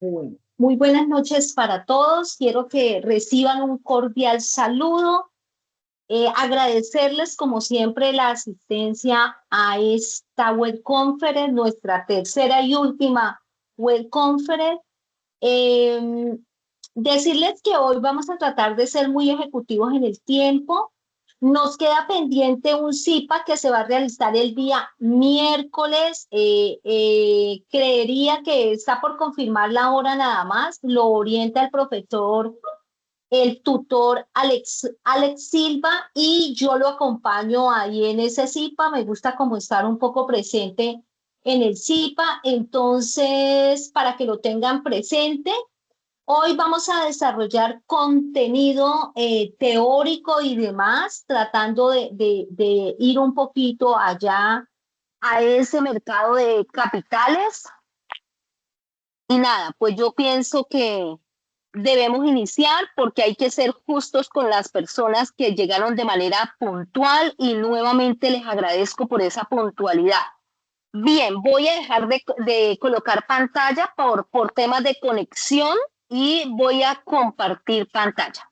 Bueno, muy buenas noches para todos. Quiero que reciban un cordial saludo. Agradecerles, como siempre, la asistencia a esta web conference, nuestra tercera y última web conference. Eh, Decirles que hoy vamos a tratar de ser muy ejecutivos en el tiempo. Nos queda pendiente un CIPA que se va a realizar el día miércoles. Creería que está por confirmar la hora nada más. Lo orienta el profesor, el tutor Alex Silva, y yo lo acompaño ahí en ese CIPA. Me gusta como estar un poco presente en el CIPA. Entonces, para que lo tengan presente. Hoy vamos a desarrollar contenido teórico y demás, tratando de ir un poquito allá a ese mercado de capitales. Y nada, pues yo pienso que debemos iniciar porque hay que ser justos con las personas que llegaron de manera puntual y nuevamente les agradezco por esa puntualidad. Bien, voy a dejar de colocar pantalla por temas de conexión y voy a compartir pantalla.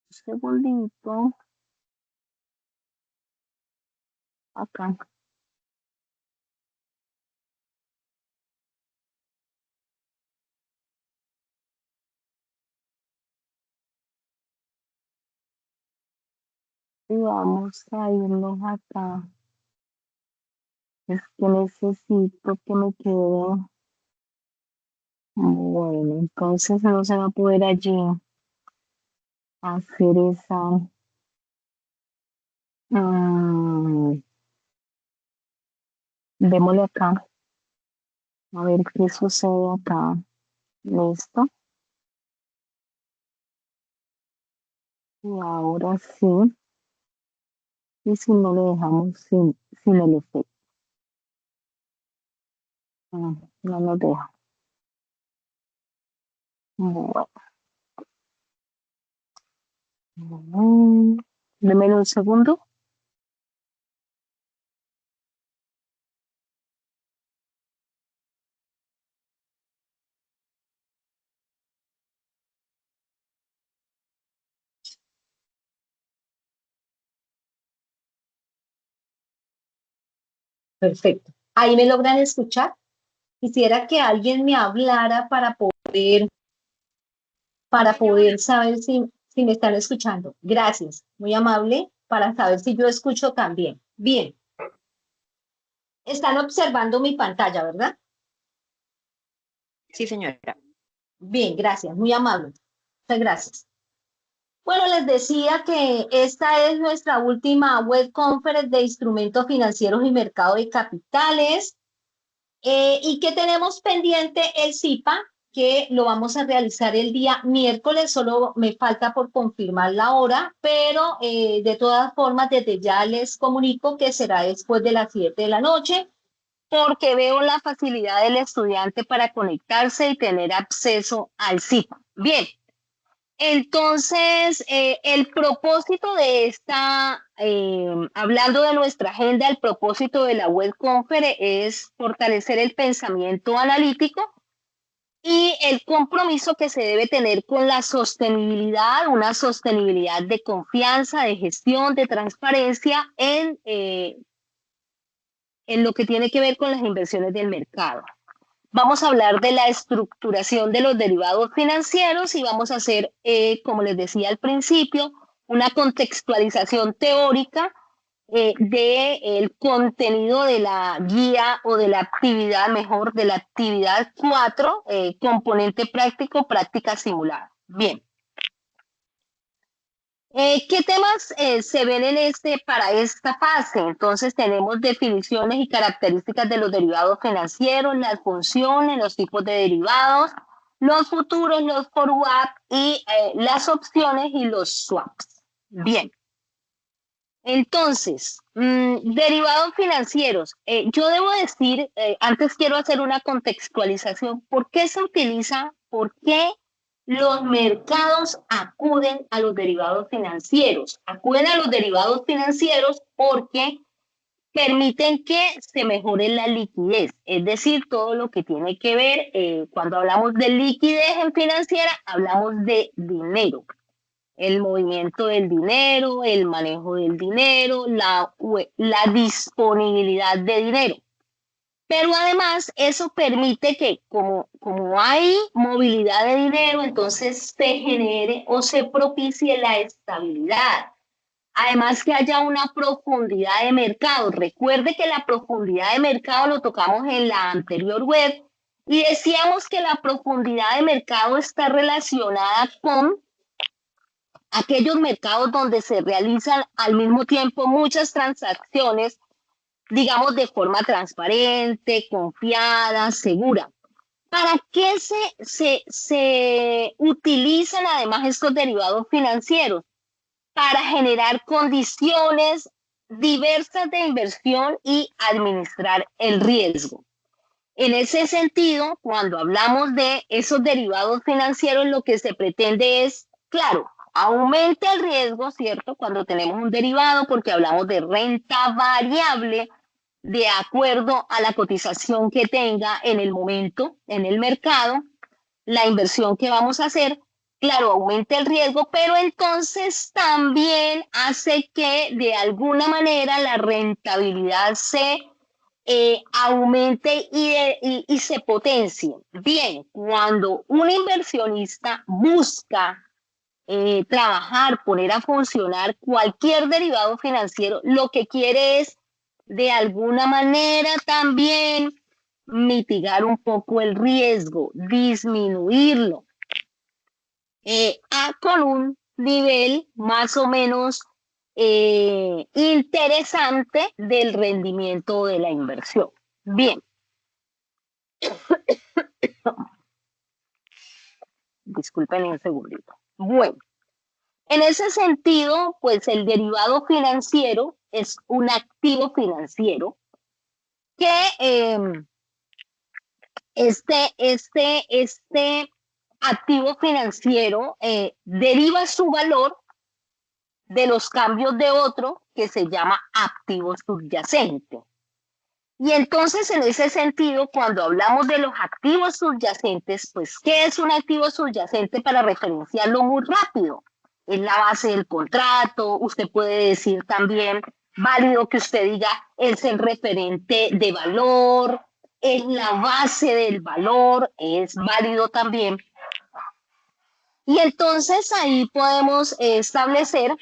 Un segundito, acá. Y vamos a irnos acá. Es que necesito que me quede. Bueno, entonces no se va a poder allí hacer esa. mm, Démosle acá. A ver qué sucede acá. Listo. Y ahora sí. Y si no lo dejamos sin el efecto. No nos deja. Bueno. Deme un segundo. Perfecto. Ahí me logran escuchar. Quisiera que alguien me hablara para poder saber si me están escuchando. Gracias. Muy amable para saber si yo escucho también. Bien. Están observando mi pantalla, ¿verdad? Sí, señora. Bien, gracias. Muy amable. Muchas gracias. Bueno, les decía que esta es nuestra última web conference de instrumentos financieros y mercado de capitales. Y que tenemos pendiente el CIPA, que lo vamos a realizar el día miércoles. Solo me falta por confirmar la hora, pero de todas formas desde ya les comunico que será después de las 7 de la noche, porque veo la facilidad del estudiante para conectarse y tener acceso al CIPA. Bien, entonces, el propósito de hablando de nuestra agenda, el propósito de la web conference es fortalecer el pensamiento analítico y el compromiso que se debe tener con la sostenibilidad, una sostenibilidad de confianza, de gestión, de transparencia en lo que tiene que ver con las inversiones del mercado. Vamos a hablar de la estructuración de los derivados financieros y vamos a hacer, como les decía al principio, una contextualización teórica del contenido de la guía o de la actividad, mejor, de la actividad 4, componente práctico, práctica simulada. Bien, ¿Qué temas se ven en para esta fase? Entonces tenemos definiciones y características de los derivados financieros, las funciones, los tipos de derivados, los futuros, los forward y las opciones y los swaps. Bien. Entonces, derivados financieros. Yo debo decir, antes quiero hacer una contextualización. ¿Por qué se utiliza? ¿Por qué los mercados acuden a los derivados financieros? Acuden a los derivados financieros porque permiten que se mejore la liquidez, es decir, todo lo que tiene que ver, cuando hablamos de liquidez en financiera, hablamos de dinero, el movimiento del dinero, el manejo del dinero, la disponibilidad de dinero. Pero además eso permite que como hay movilidad de dinero, entonces se genere o se propicie la estabilidad. Además que haya una profundidad de mercado. Recuerde que la profundidad de mercado lo tocamos en la anterior web y decíamos que la profundidad de mercado está relacionada con aquellos mercados donde se realizan al mismo tiempo muchas transacciones, digamos, de forma transparente, confiada, segura. ¿Para qué se utilizan además estos derivados financieros? Para generar condiciones diversas de inversión y administrar el riesgo. En ese sentido, cuando hablamos de esos derivados financieros, lo que se pretende es, claro, aumenta el riesgo, ¿cierto? Cuando tenemos un derivado, porque hablamos de renta variable de acuerdo a la cotización que tenga en el momento, en el mercado, la inversión que vamos a hacer, claro, aumenta el riesgo, pero entonces también hace que de alguna manera la rentabilidad se aumente y se potencie. Bien, cuando un inversionista busca trabajar, poner a funcionar cualquier derivado financiero, lo que quiere es de alguna manera también mitigar un poco el riesgo, disminuirlo, con un nivel más o menos interesante del rendimiento de la inversión. Bien, disculpen un segundito. Bueno, en ese sentido, pues el derivado financiero es un activo financiero que este activo financiero deriva su valor de los cambios de otro que se llama activo subyacente. Y entonces, en ese sentido, cuando hablamos de los activos subyacentes, pues, ¿qué es un activo subyacente para referenciarlo muy rápido? Es la base del contrato, usted puede decir también, válido que usted diga, es el referente de valor, es la base del valor, es válido también. Y entonces ahí podemos establecer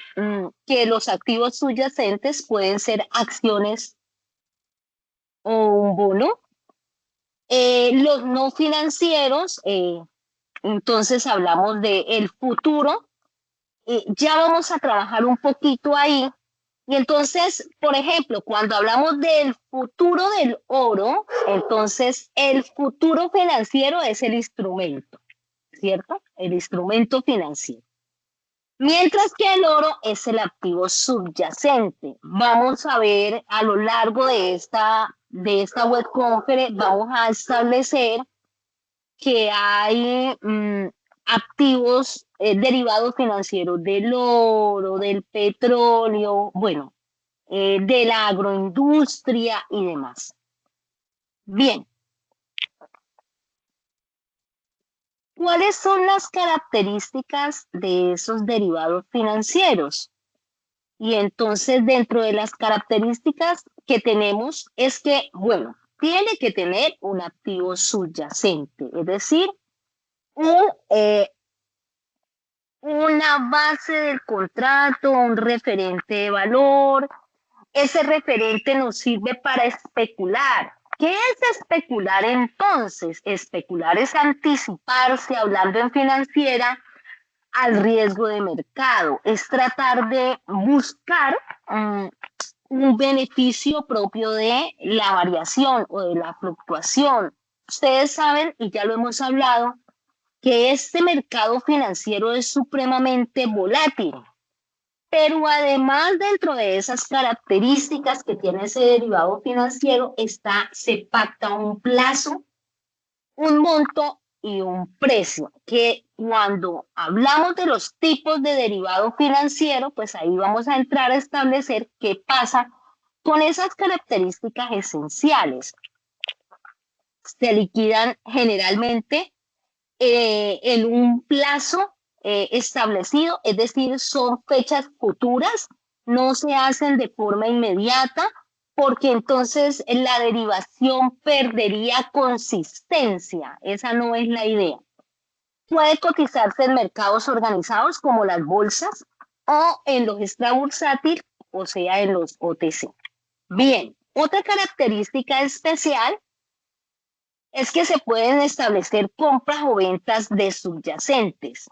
que los activos subyacentes pueden ser acciones o un bono. Los no financieros, entonces hablamos de el futuro. Ya vamos a trabajar un poquito ahí. Y entonces, por ejemplo, cuando hablamos del futuro del oro, entonces el futuro financiero es el instrumento, ¿cierto? El instrumento financiero. Mientras que el oro es el activo subyacente. Vamos a ver a lo largo de esta web conference, vamos a establecer que hay activos derivados financieros del oro, del petróleo, bueno, de la agroindustria y demás. Bien. ¿Cuáles son las características de esos derivados financieros? Y entonces, dentro de las características que tenemos es que, bueno, tiene que tener un activo subyacente, es decir, una base del contrato, un referente de valor. Ese referente nos sirve para especular. ¿Qué es especular entonces? Especular es anticiparse, hablando en financiera, al riesgo de mercado, es tratar de buscar un beneficio propio de la variación o de la fluctuación. Ustedes saben, y ya lo hemos hablado, que este mercado financiero es supremamente volátil, pero además dentro de esas características que tiene ese derivado financiero se pacta un plazo, un monto y un precio, que cuando hablamos de los tipos de derivado financiero, pues ahí vamos a entrar a establecer qué pasa con esas características esenciales. Se liquidan generalmente en un plazo establecido, es decir, son fechas futuras, no se hacen de forma inmediata, porque entonces la derivación perdería consistencia. Esa no es la idea. Puede cotizarse en mercados organizados como las bolsas o en los extrabursátiles, o sea, en los OTC. Bien, otra característica especial es que se pueden establecer compras o ventas de subyacentes.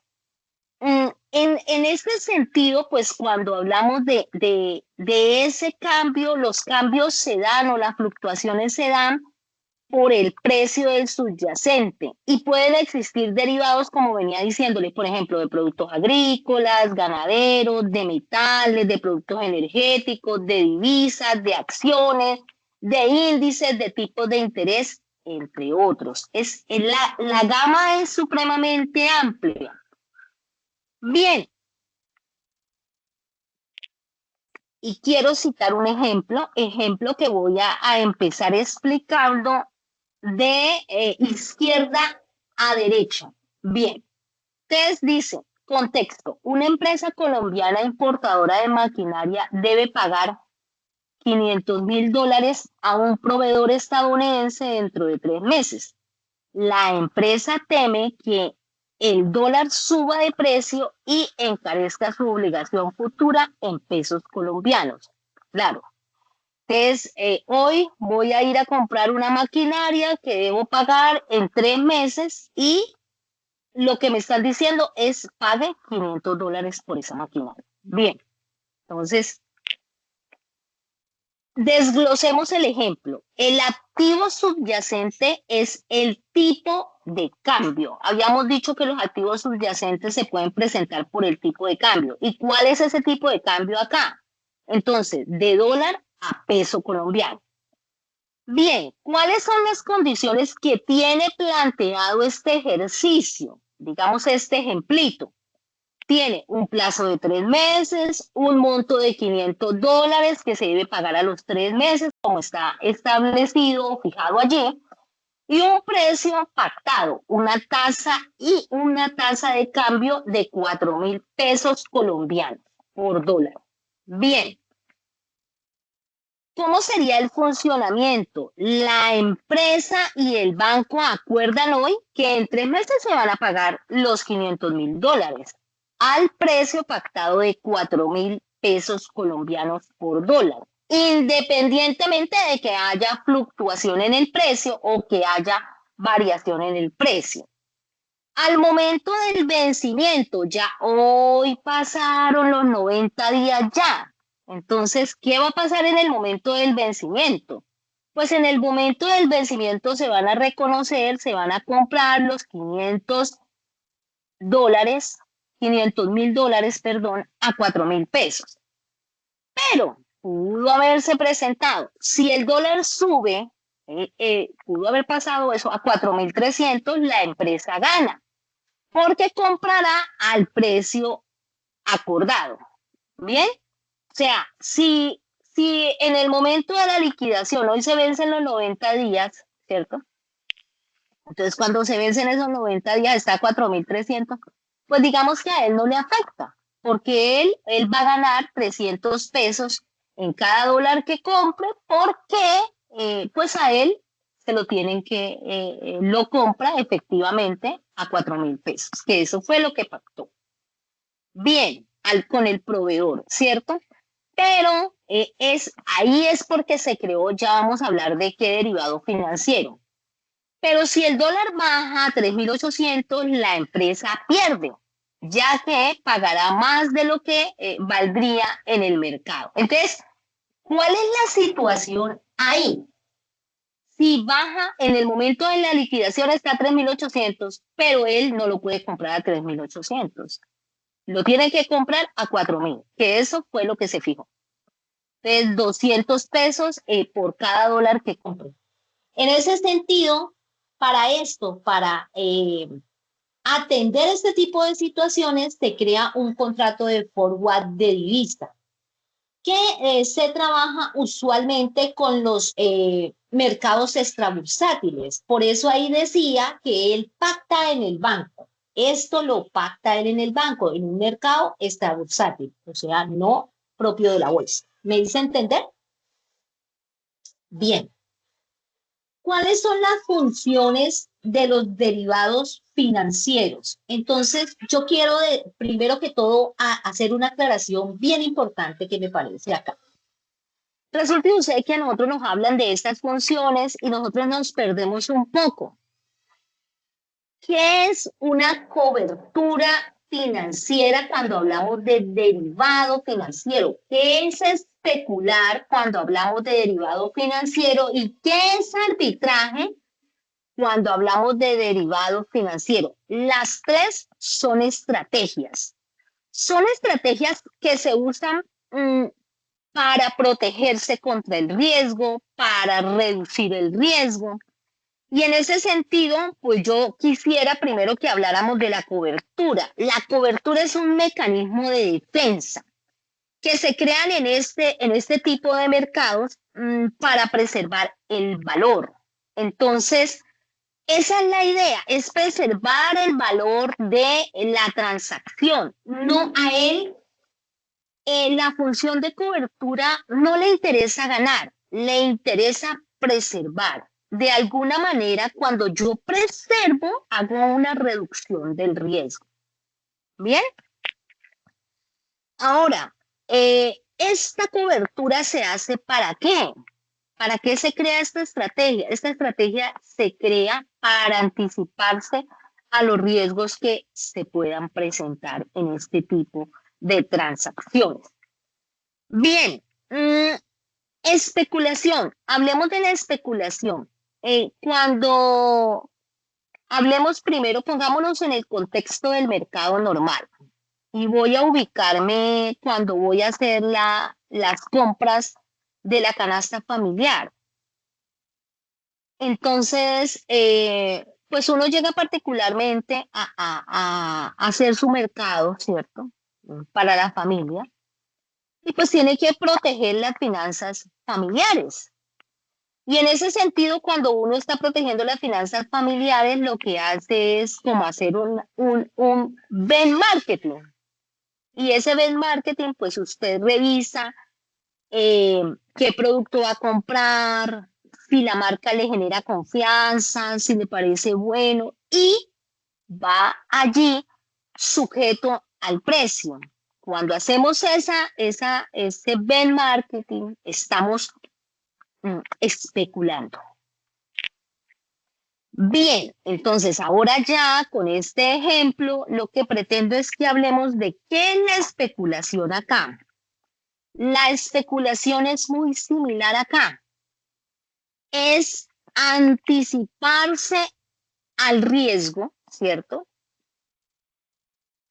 En este sentido, pues cuando hablamos de ese cambio, los cambios se dan o las fluctuaciones se dan por el precio del subyacente y pueden existir derivados, como venía diciéndole, por ejemplo, de productos agrícolas, ganaderos, de metales, de productos energéticos, de divisas, de acciones, de índices, de tipos de interés, entre otros. La gama es supremamente amplia. Bien, y quiero citar un ejemplo que voy a empezar explicando de izquierda a derecha. Bien, ustedes dicen, contexto, una empresa colombiana importadora de maquinaria debe pagar $500,000 a un proveedor estadounidense dentro de 3 meses. La empresa teme que el dólar suba de precio y encarezca su obligación futura en pesos colombianos. Claro. Entonces, hoy voy a ir a comprar una maquinaria que debo pagar en 3 meses y lo que me están diciendo es pague $500 por esa maquinaria. Bien, entonces, desglosemos el ejemplo. El activo subyacente es el tipo de cambio. Habíamos dicho que los activos subyacentes se pueden presentar por el tipo de cambio. ¿Y cuál es ese tipo de cambio acá? Entonces, de dólar a peso colombiano. Bien, ¿cuáles son las condiciones que tiene planteado este ejercicio? Digamos este ejemplito. Tiene un plazo de 3 meses, un monto de $500 que se debe pagar a los 3 meses, como está establecido o fijado allí, y un precio pactado, una tasa de cambio de 4.000 pesos colombianos por dólar. Bien, ¿cómo sería el funcionamiento? La empresa y el banco acuerdan hoy que en 3 meses se van a pagar los $500,000 al precio pactado de 4.000 pesos colombianos por dólar, independientemente de que haya fluctuación en el precio o que haya variación en el precio. Al momento del vencimiento, ya hoy pasaron los 90 días ya. Entonces, ¿qué va a pasar en el momento del vencimiento? Pues en el momento del vencimiento se van a reconocer, se van a comprar los $500,000, perdón, a 4.000 pesos. Pero pudo haberse presentado, si el dólar sube, pudo haber pasado eso a 4.300, la empresa gana porque comprará al precio acordado. ¿Bien? O sea, si en el momento de la liquidación, hoy se vencen los 90 días, ¿cierto? Entonces, cuando se vencen esos 90 días, está a 4.300, pues digamos que a él no le afecta, porque él va a ganar 300 pesos en cada dólar que compre, porque pues a él se lo tienen que, lo compra efectivamente a 4.000 pesos, que eso fue lo que pactó. Bien, con el proveedor, ¿cierto? Pero ahí es porque se creó, ya vamos a hablar de qué derivado financiero. Pero si el dólar baja a 3.800, la empresa pierde. ya que pagará más de lo que valdría en el mercado. Entonces, ¿cuál es la situación ahí? Si baja en el momento de la liquidación está a 3.800, pero él no lo puede comprar a 3.800. Lo tiene que comprar a 4.000, que eso fue lo que se fijó. Entonces, 200 pesos por cada dólar que compró. En ese sentido, para esto, para atender este tipo de situaciones, se crea un contrato de forward de divisa que se trabaja usualmente con los mercados extrabursátiles. Por eso ahí decía que él pacta en el banco. Esto lo pacta él en el banco, en un mercado extrabursátil, o sea, no propio de la bolsa. ¿Me dice entender? Bien. ¿Cuáles son las funciones de los derivados financieros? Entonces, yo quiero primero que todo hacer una aclaración bien importante que me parece acá. Resulta usted que a nosotros nos hablan de estas funciones y nosotros nos perdemos un poco. ¿Qué es una cobertura financiera cuando hablamos de derivado financiero? ¿Qué es especular cuando hablamos de derivado financiero? ¿Y qué es arbitraje cuando hablamos de derivado financiero? Las tres son estrategias. Son estrategias que se usan para protegerse contra el riesgo, para reducir el riesgo. Y en ese sentido, pues yo quisiera primero que habláramos de la cobertura. La cobertura es un mecanismo de defensa que se crean en este tipo de mercados para preservar el valor. Entonces, esa es la idea, es preservar el valor de la transacción, no a él. La función de cobertura no le interesa ganar, le interesa preservar. De alguna manera, cuando yo preservo, hago una reducción del riesgo. Bien, ahora, ¿esta cobertura se hace para qué? ¿Para qué se crea esta estrategia? Esta estrategia se crea para anticiparse a los riesgos que se puedan presentar en este tipo de transacciones. Bien, especulación. Hablemos de la especulación. Cuando hablemos primero, pongámonos en el contexto del mercado normal y voy a ubicarme cuando voy a hacer las compras de la canasta familiar. Entonces, pues uno llega particularmente a hacer su mercado, ¿cierto? Para la familia. Y pues tiene que proteger las finanzas familiares. Y en ese sentido, cuando uno está protegiendo las finanzas familiares, lo que hace es como hacer un benchmarking. Y ese benchmarking, pues usted revisa qué producto va a comprar, si la marca le genera confianza, si le parece bueno, y va allí sujeto al precio. Cuando hacemos ese benchmarking, estamos especulando. Bien, entonces ahora ya con este ejemplo, lo que pretendo es que hablemos de qué es la especulación acá. La especulación es muy similar acá. Es anticiparse al riesgo, ¿cierto?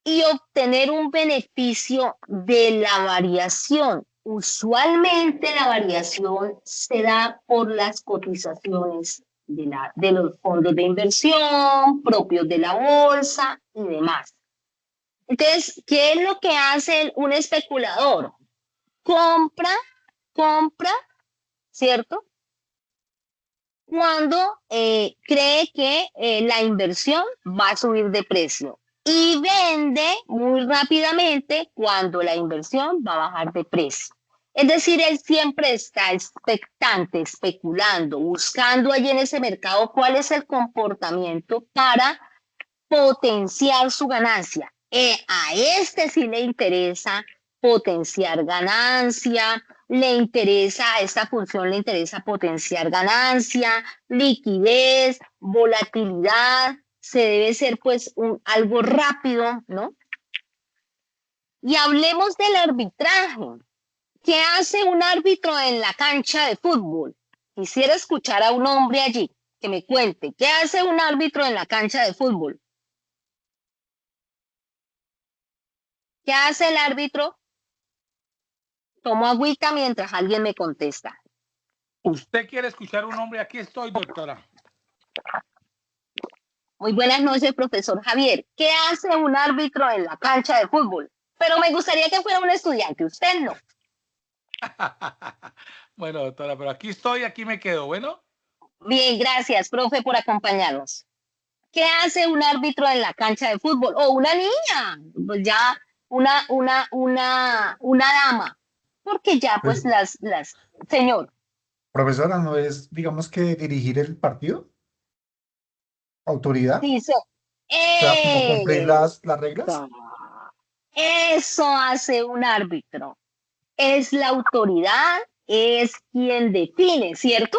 Y obtener un beneficio de la variación. Usualmente la variación se da por las cotizaciones de los fondos de inversión, propios de la bolsa y demás. Entonces, ¿qué es lo que hace un especulador? Compra, ¿cierto? Cuando cree que la inversión va a subir de precio y vende muy rápidamente cuando la inversión va a bajar de precio. Es decir, él siempre está expectante, especulando, buscando allí en ese mercado cuál es el comportamiento para potenciar su ganancia. A este sí le interesa potenciar ganancia, a esta función le interesa potenciar ganancia, liquidez, volatilidad, se debe ser pues algo rápido, ¿no? Y hablemos del arbitraje. ¿Qué hace un árbitro en la cancha de fútbol? Quisiera escuchar a un hombre allí que me cuente, ¿qué hace un árbitro en la cancha de fútbol? ¿Qué hace el árbitro? Tomo agüita mientras alguien me contesta. ¿Usted quiere escuchar un hombre? Aquí estoy, doctora. Muy buenas noches, profesor Javier. ¿Qué hace un árbitro en la cancha de fútbol? Pero me gustaría que fuera un estudiante, usted no. Bueno, doctora, pero aquí estoy, aquí me quedo. Bueno. Bien, gracias, profe, por acompañarnos. ¿Qué hace un árbitro en la cancha de fútbol? O una niña, pues ya una dama, porque ya pues Pues, señor. profesora, ¿no es, digamos que dirigir el partido? ¿Autoridad? Dice, O sea, como cumplir las reglas. eso hace un árbitro. Es la autoridad, es quien define, ¿cierto?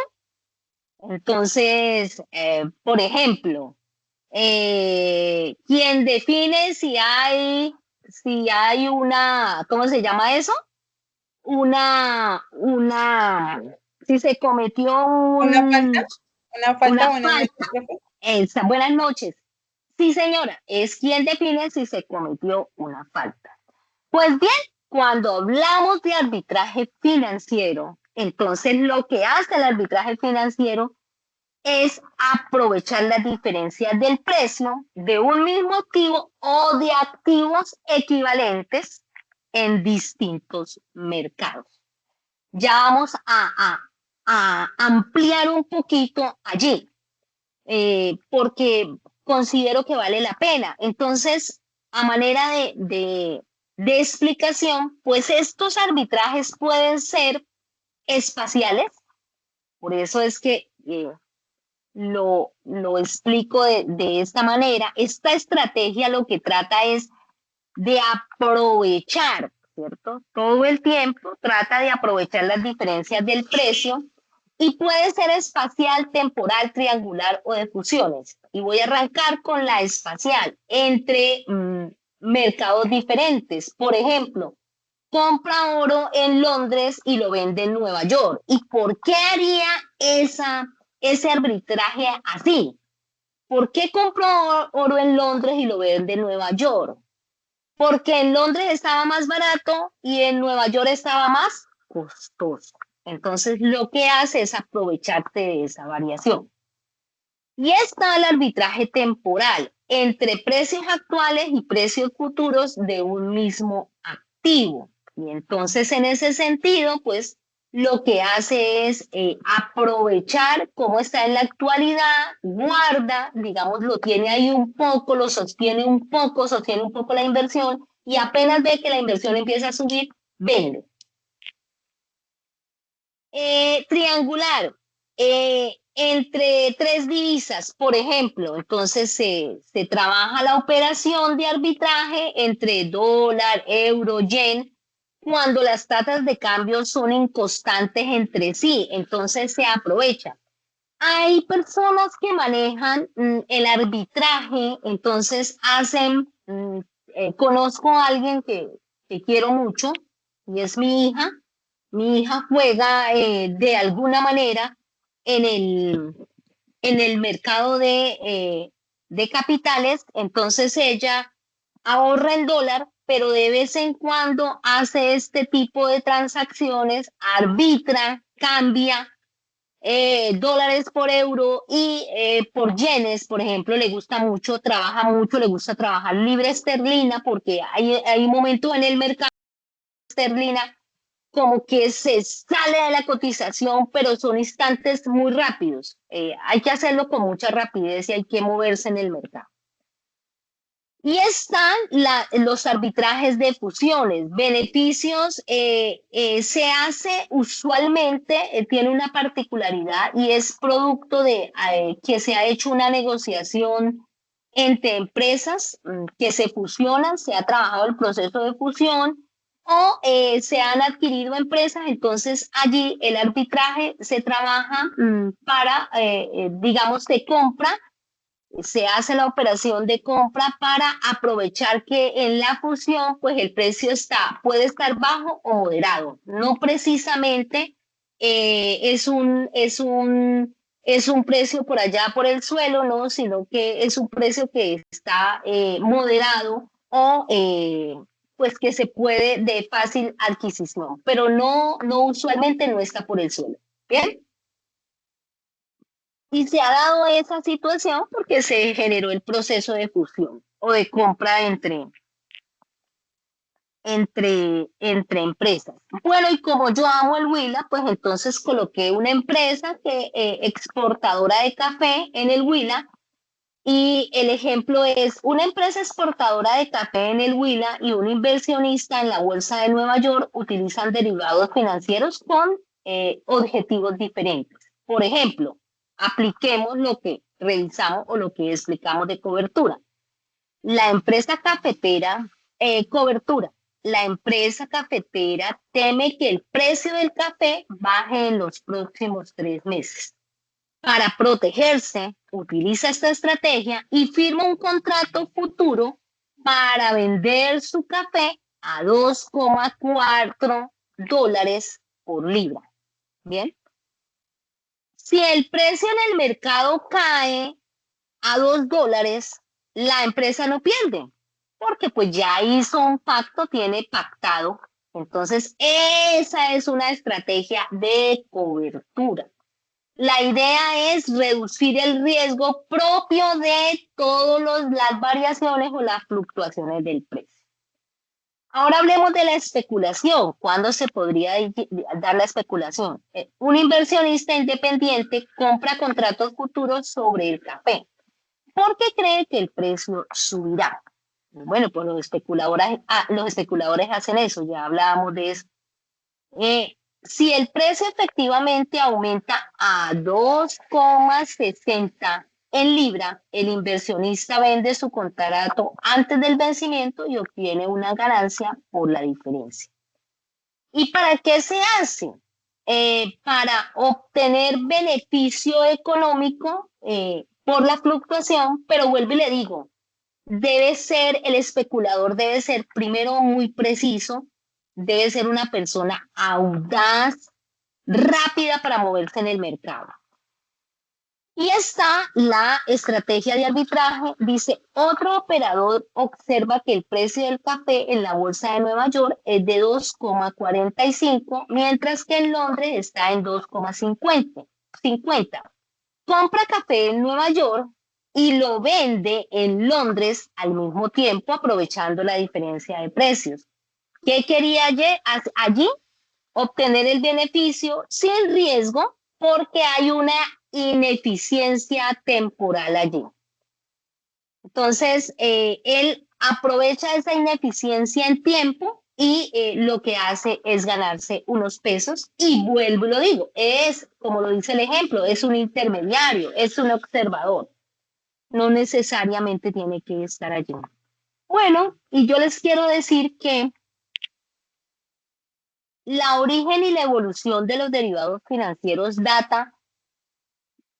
Entonces, por ejemplo, quien define si hay una, ¿cómo se llama eso? Si se cometió Una falta, buenas noches, falta. profe. Buenas noches. Sí, señora, es quien define si se cometió una falta. Pues bien, cuando hablamos de arbitraje financiero, entonces lo que hace el arbitraje financiero es aprovechar las diferencias del precio de un mismo activo o de activos equivalentes en distintos mercados. Ya vamos a ampliar un poquito allí, porque considero que vale la pena. Entonces, a manera de explicación, pues estos arbitrajes pueden ser espaciales, por eso es que lo explico de esta manera. Esta estrategia lo que trata es de aprovechar, ¿cierto? Todo el tiempo trata de aprovechar las diferencias del precio y puede ser espacial, temporal, triangular o de fusiones. Y voy a arrancar con la espacial entre mercados diferentes. Por ejemplo, compra oro en Londres y lo vende en Nueva York. ¿Y por qué haría ese arbitraje así? ¿Por qué compró oro en Londres y lo vende en Nueva York? Porque en Londres estaba más barato y en Nueva York estaba más costoso. Entonces lo que hace es aprovecharte de esa variación. Y está el arbitraje temporal entre precios actuales y precios futuros de un mismo activo. Y entonces en ese sentido, pues lo que hace es aprovechar cómo está en la actualidad, guarda, digamos, lo tiene ahí un poco, lo sostiene un poco la inversión y apenas ve que la inversión empieza a subir, vende. Triangular, entre tres divisas, por ejemplo, entonces se trabaja la operación de arbitraje entre dólar, euro, yen, cuando las tasas de cambio son inconstantes entre sí, entonces se aprovecha. Hay personas que manejan el arbitraje, entonces conozco a alguien que quiero mucho y es mi hija. Mi hija juega de alguna manera en el mercado de capitales, entonces ella ahorra en dólar, pero de vez en cuando hace este tipo de transacciones, arbitra, cambia dólares por euro y por yenes, por ejemplo, le gusta mucho, trabaja mucho, le gusta trabajar libre esterlina porque hay momentos en el mercado esterlina como que se sale de la cotización, pero son instantes muy rápidos. Hay que hacerlo con mucha rapidez y hay que moverse en el mercado. Y están los arbitrajes de fusiones. Beneficios se hace usualmente, tiene una particularidad y es producto de que se ha hecho una negociación entre empresas que se fusionan, se ha trabajado el proceso de fusión o se han adquirido empresas, entonces allí el arbitraje se trabaja para, digamos, se compra se hace la operación de compra para aprovechar que en la fusión, pues el precio puede estar bajo o moderado. No precisamente es un precio por allá por el suelo, no, sino que es un precio que está moderado o pues que se puede de fácil adquisición, pero no usualmente no está por el suelo. ¿Bien? Y se ha dado esa situación porque se generó el proceso de fusión o de compra entre empresas. Bueno, y como yo amo el Huila, pues entonces coloqué una empresa exportadora de café en el Huila. Y el ejemplo es una empresa exportadora de café en el Huila y un inversionista en la Bolsa de Nueva York utilizan derivados financieros con objetivos diferentes. Por ejemplo, apliquemos lo que revisamos o lo que explicamos de cobertura. La empresa cafetera, cobertura. La empresa cafetera teme que el precio del café baje en los próximos 3 meses. Para protegerse, utiliza esta estrategia y firma un contrato futuro para vender su café a $2,4 por libra. Bien. Si el precio en el mercado cae a $2, la empresa no pierde, porque pues ya hizo un pacto, tiene pactado. Entonces, esa es una estrategia de cobertura. La idea es reducir el riesgo propio de todas las variaciones o las fluctuaciones del precio. Ahora hablemos de la especulación. ¿Cuándo se podría dar la especulación? Un inversionista independiente compra contratos futuros sobre el café porque cree que el precio subirá. Bueno, pues los especuladores hacen eso, ya hablábamos de eso. Si el precio efectivamente aumenta a 2,60 en libra, el inversionista vende su contrato antes del vencimiento y obtiene una ganancia por la diferencia. ¿Y para qué se hace? Para obtener beneficio económico por la fluctuación, pero vuelvo y le digo, el especulador debe ser primero muy preciso, debe ser una persona audaz, rápida para moverse en el mercado. Y está la estrategia de arbitraje. Dice, otro operador observa que el precio del café en la Bolsa de Nueva York es de 2,45, mientras que en Londres está en 2,50. Compra café en Nueva York y lo vende en Londres al mismo tiempo, aprovechando la diferencia de precios. ¿Qué quería allí? Obtener el beneficio sin riesgo porque hay una ineficiencia temporal allí. Entonces, él aprovecha esa ineficiencia en tiempo y lo que hace es ganarse unos pesos y vuelvo y lo digo, es, como lo dice el ejemplo, es un intermediario, es un observador. No necesariamente tiene que estar allí. Bueno, y yo les quiero decir que la origen y la evolución de los derivados financieros data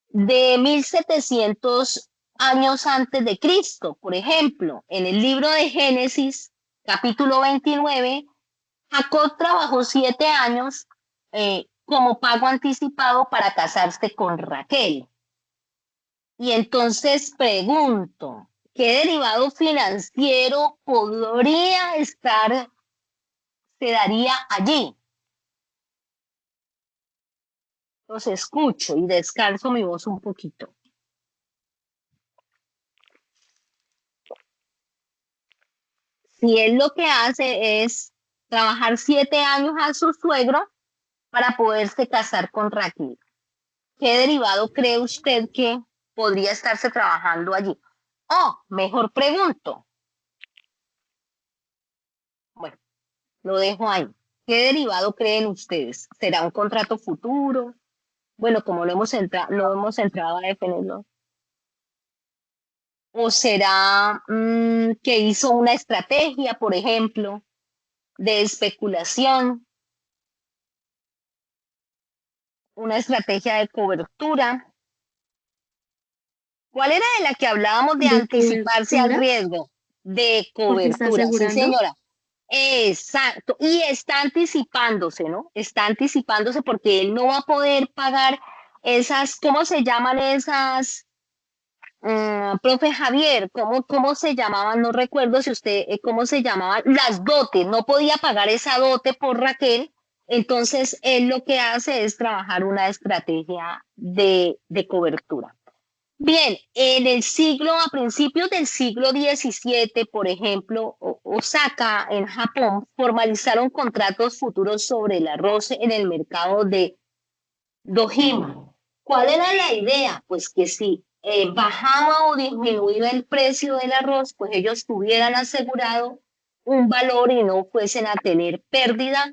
de 1700 años antes de Cristo. Por ejemplo, en el libro de Génesis, capítulo 29, Jacob trabajó 7 años como pago anticipado para casarse con Raquel. Y entonces pregunto, ¿qué derivado financiero se daría allí? Los escucho y descanso mi voz un poquito. Si él lo que hace es trabajar 7 años a su suegro para poderse casar con Raquel, ¿qué derivado cree usted que podría estarse trabajando allí? O, mejor pregunto. Bueno, lo dejo ahí. ¿Qué derivado creen ustedes? ¿Será un contrato futuro? Bueno, como no hemos entrado a definirlo. ¿O será que hizo una estrategia, por ejemplo, de especulación? Una estrategia de cobertura. ¿Cuál era de la que hablábamos de ¿De anticiparse al cobertura? riesgo? De Porque está cobertura, sí, asegurando. señora. Exacto. Y está anticipándose, ¿no? Está anticipándose porque él no va a poder pagar esas, ¿cómo se llaman esas? Profe Javier, ¿cómo se llamaban? No recuerdo si usted, cómo se llamaban, las dotes, no podía pagar esa dote por Raquel, entonces él lo que hace es trabajar una estrategia de cobertura. Bien, a principios del siglo XVII, por ejemplo, Osaka, en Japón, formalizaron contratos futuros sobre el arroz en el mercado de Dojima. ¿Cuál era la idea? Pues que si bajaba o disminuía el precio del arroz, pues ellos tuvieran asegurado un valor y no fuesen a tener pérdida.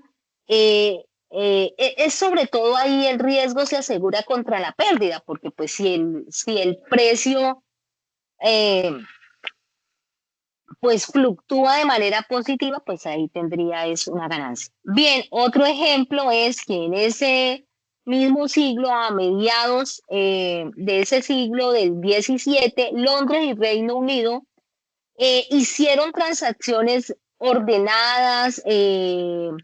Es sobre todo ahí el riesgo se asegura contra la pérdida, porque pues si el precio eh, pues fluctúa de manera positiva, pues ahí tendría es una ganancia. Bien, otro ejemplo es que en ese mismo siglo, a mediados de ese siglo del XVII, Londres y Reino Unido hicieron transacciones ordenadas, mm,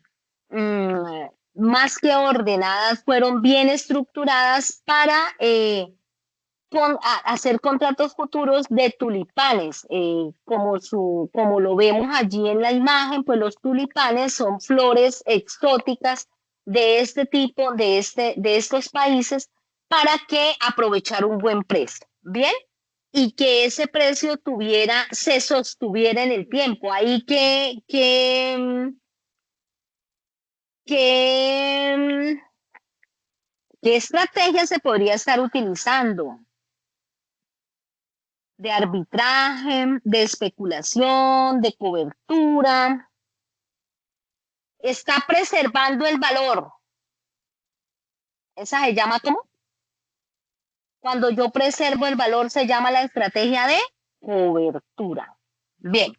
más que ordenadas, fueron bien estructuradas para hacer contratos futuros de tulipanes, como lo vemos allí en la imagen, pues los tulipanes son flores exóticas de este tipo, de estos países, para que aprovechar un buen precio, ¿bien? Y que ese precio se sostuviera en el tiempo. Ahí qué estrategia se podría estar utilizando de arbitraje, de especulación, de cobertura. Está preservando el valor. Esa se llama ¿cómo? Cuando yo preservo el valor se llama la estrategia de cobertura. Bien.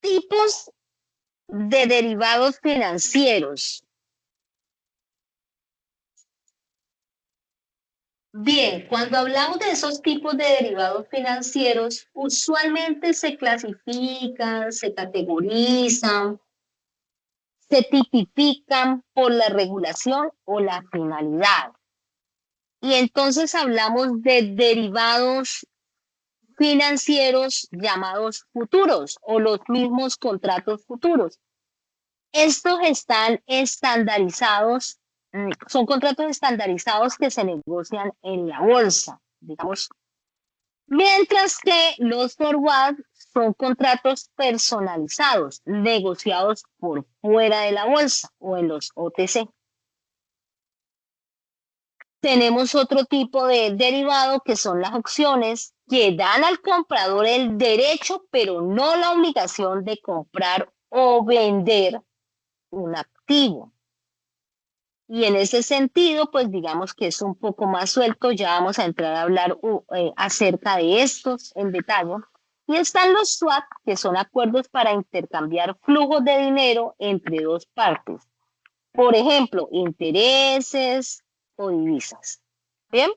Tipos de derivados financieros. Bien, cuando hablamos de esos tipos de derivados financieros, usualmente se clasifican, se categorizan, se tipifican por la regulación o la finalidad. Y entonces hablamos de derivados financieros llamados futuros o los mismos contratos futuros. Estos están estandarizados, son contratos estandarizados que se negocian en la bolsa, digamos, mientras que los forward son contratos personalizados, negociados por fuera de la bolsa o en los OTC. Tenemos otro tipo de derivado que son las opciones que dan al comprador el derecho, pero no la obligación de comprar o vender un activo. Y en ese sentido, pues digamos que es un poco más suelto, ya vamos a entrar a hablar acerca de estos en detalle. Y están los swap, que son acuerdos para intercambiar flujos de dinero entre dos partes. Por ejemplo, intereses o divisas. ¿Bien?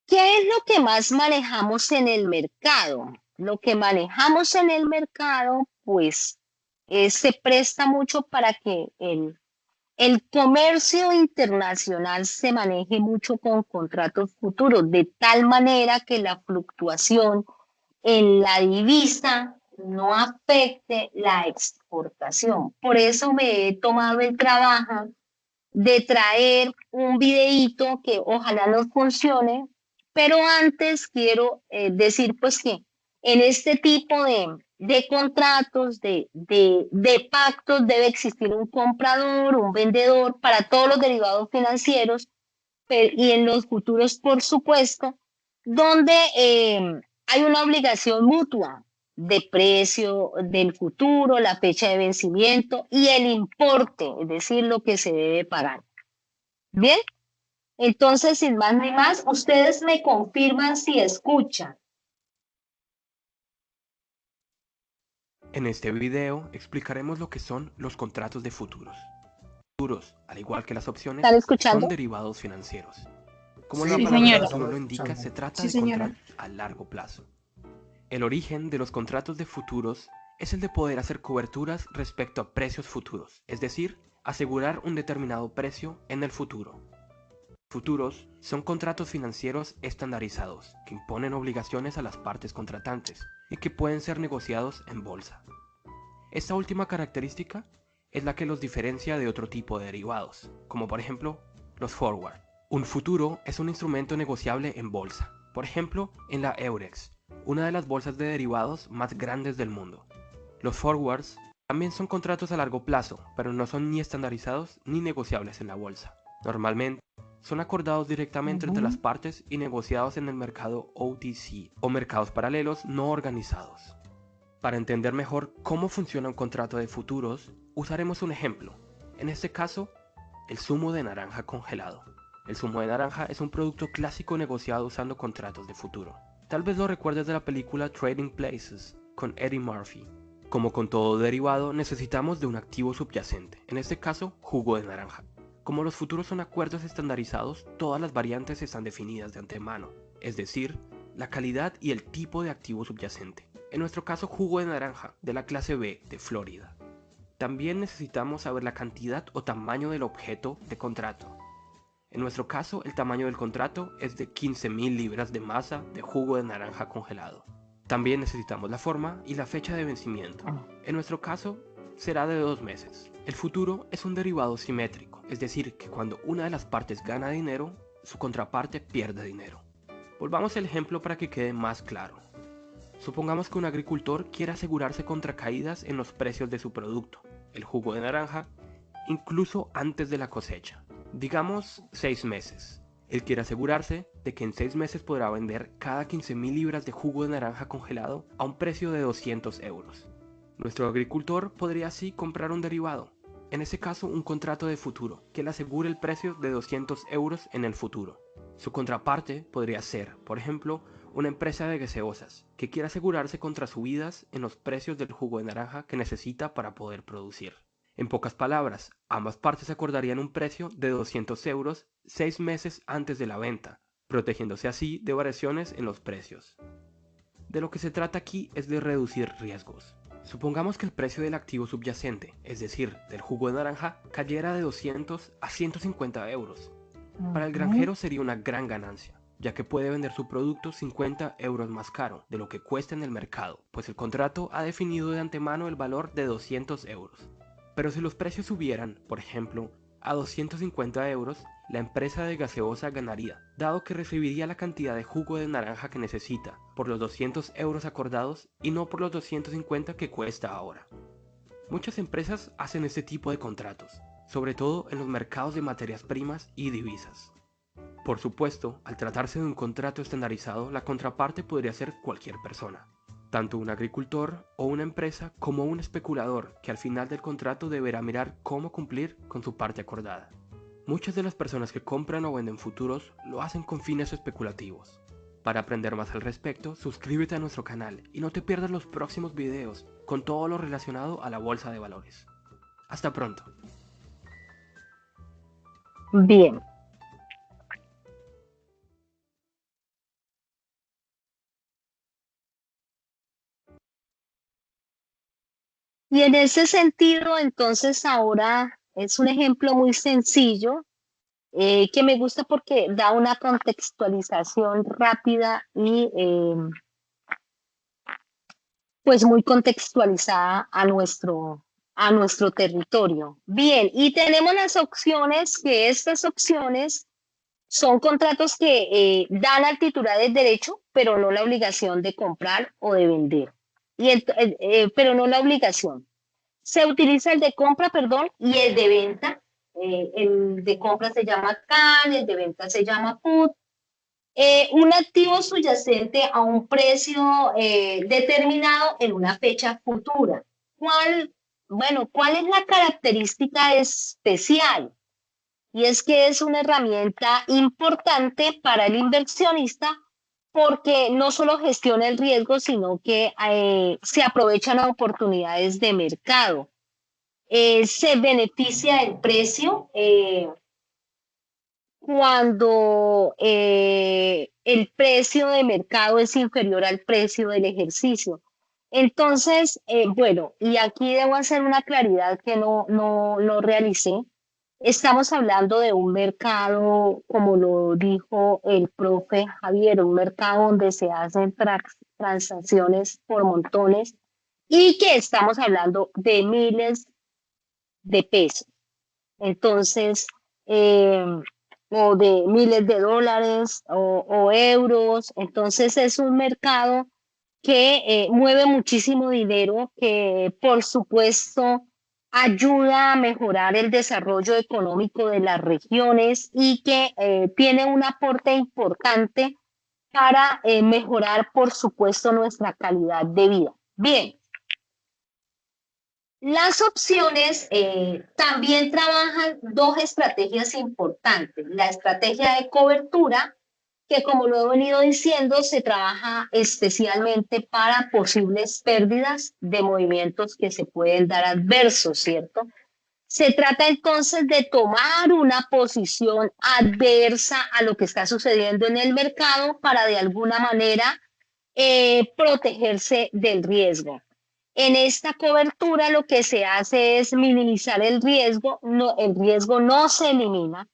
¿Qué es lo que más manejamos en el mercado? Lo que manejamos en el mercado, pues, se presta mucho para que el comercio internacional se maneje mucho con contratos futuros, de tal manera que la fluctuación en la divisa no afecte la exportación. Por eso me he tomado el trabajo de traer un videíto que ojalá nos funcione, pero antes quiero decir pues que en este tipo de contratos, de pactos, debe existir un comprador, un vendedor para todos los derivados financieros y en los futuros, por supuesto, donde hay una obligación mutua de precio del futuro, la fecha de vencimiento y el importe, es decir, lo que se debe pagar. Bien, entonces, sin más ni más, ustedes me confirman si escuchan. En este video explicaremos lo que son los contratos de futuros. futuros, al igual que las opciones, ¿Están escuchando? son derivados financieros. Como Sí, la Sí, palabra señora. solo lo indica, se trata Sí, de señora. contratos a largo plazo. El origen de los contratos de futuros es el de poder hacer coberturas respecto a precios futuros, es decir, asegurar un determinado precio en el futuro. Futuros son contratos financieros estandarizados que imponen obligaciones a las partes contratantes y que pueden ser negociados en bolsa. Esta última característica es la que los diferencia de otro tipo de derivados, como por ejemplo los forward. Un futuro es un instrumento negociable en bolsa, por ejemplo en la Eurex, una de las bolsas de derivados más grandes del mundo. Los forwards también son contratos a largo plazo, pero no son ni estandarizados ni negociables en la bolsa. Normalmente son acordados directamente entre las partes y negociados en el mercado OTC o mercados paralelos no organizados. Para entender mejor cómo funciona un contrato de futuros, usaremos un ejemplo. En este caso, el zumo de naranja congelado. El zumo de naranja es un producto clásico negociado usando contratos de futuro. Tal vez lo recuerdes de la película Trading Places con Eddie Murphy. Como con todo derivado, necesitamos de un activo subyacente, en este caso, jugo de naranja. Como los futuros son acuerdos estandarizados, todas las variantes están definidas de antemano, es decir, la calidad y el tipo de activo subyacente. En nuestro caso, jugo de naranja, de la clase B, de Florida. También necesitamos saber la cantidad o tamaño del objeto de contrato. En nuestro caso, el tamaño del contrato es de 15.000 libras de masa de jugo de naranja congelado. También necesitamos la forma y la fecha de vencimiento. En nuestro caso, será de 2 meses. El futuro es un derivado simétrico, es decir, que cuando una de las partes gana dinero, su contraparte pierde dinero. Volvamos al ejemplo para que quede más claro. Supongamos que un agricultor quiere asegurarse contra caídas en los precios de su producto, el jugo de naranja, incluso antes de la cosecha. Digamos 6 meses. Él quiere asegurarse de que en 6 meses podrá vender cada 15.000 libras de jugo de naranja congelado a un precio de 200 euros. Nuestro agricultor podría así comprar un derivado, en ese caso un contrato de futuro, que le asegure el precio de 200 euros en el futuro. Su contraparte podría ser, por ejemplo, una empresa de gaseosas, que quiere asegurarse contra subidas en los precios del jugo de naranja que necesita para poder producir. En pocas palabras, ambas partes acordarían un precio de 200 euros 6 meses antes de la venta, protegiéndose así de variaciones en los precios. De lo que se trata aquí es de reducir riesgos. Supongamos que el precio del activo subyacente, es decir, del jugo de naranja, cayera de 200 a 150 euros. Para el granjero sería una gran ganancia, ya que puede vender su producto 50 euros más caro de lo que cuesta en el mercado, pues el contrato ha definido de antemano el valor de 200 euros. Pero si los precios subieran, por ejemplo, a 250 euros, la empresa de gaseosa ganaría, dado que recibiría la cantidad de jugo de naranja que necesita por los 200 euros acordados y no por los 250 que cuesta ahora. Muchas empresas hacen este tipo de contratos, sobre todo en los mercados de materias primas y divisas. Por supuesto, al tratarse de un contrato estandarizado, la contraparte podría ser cualquier persona, tanto un agricultor o una empresa como un especulador que al final del contrato deberá mirar cómo cumplir con su parte acordada. Muchas de las personas que compran o venden futuros lo hacen con fines especulativos. Para aprender más al respecto, suscríbete a nuestro canal y no te pierdas los próximos videos con todo lo relacionado a la bolsa de valores. Hasta pronto. Bien. Y en ese sentido, entonces ahora es un ejemplo muy sencillo que me gusta porque da una contextualización rápida y pues muy contextualizada a nuestro territorio. Bien, y tenemos las opciones, que estas opciones son contratos que dan al titular el derecho, pero no la obligación de comprar o de vender. Pero no la obligación. Se utiliza el de compra, perdón, y el de venta. El de compra se llama CAN, el de venta se llama PUT. Un activo subyacente a un precio determinado en una fecha futura. ¿Cuál es la característica especial? Y es que es una herramienta importante para el inversionista porque no solo gestiona el riesgo, sino que se aprovechan oportunidades de mercado. se beneficia del precio cuando el precio de mercado es inferior al precio del ejercicio. Entonces, bueno, y aquí debo hacer una claridad que no realicé. Estamos hablando de un mercado, como lo dijo el profe Javier, un mercado donde se hacen transacciones por montones y que estamos hablando de miles de pesos. Entonces, eh, o de miles de dólares o euros. Entonces, es un mercado que mueve muchísimo dinero, que por supuesto ayuda a mejorar el desarrollo económico de las regiones y que tiene un aporte importante para mejorar, por supuesto, nuestra calidad de vida. Bien, las opciones también trabajan dos estrategias importantes. La estrategia de cobertura, que como lo he venido diciendo, se trabaja especialmente para posibles pérdidas de movimientos que se pueden dar adversos, ¿cierto? Se trata entonces de tomar una posición adversa a lo que está sucediendo en el mercado para de alguna manera protegerse del riesgo. En esta cobertura lo que se hace es minimizar el riesgo no se elimina,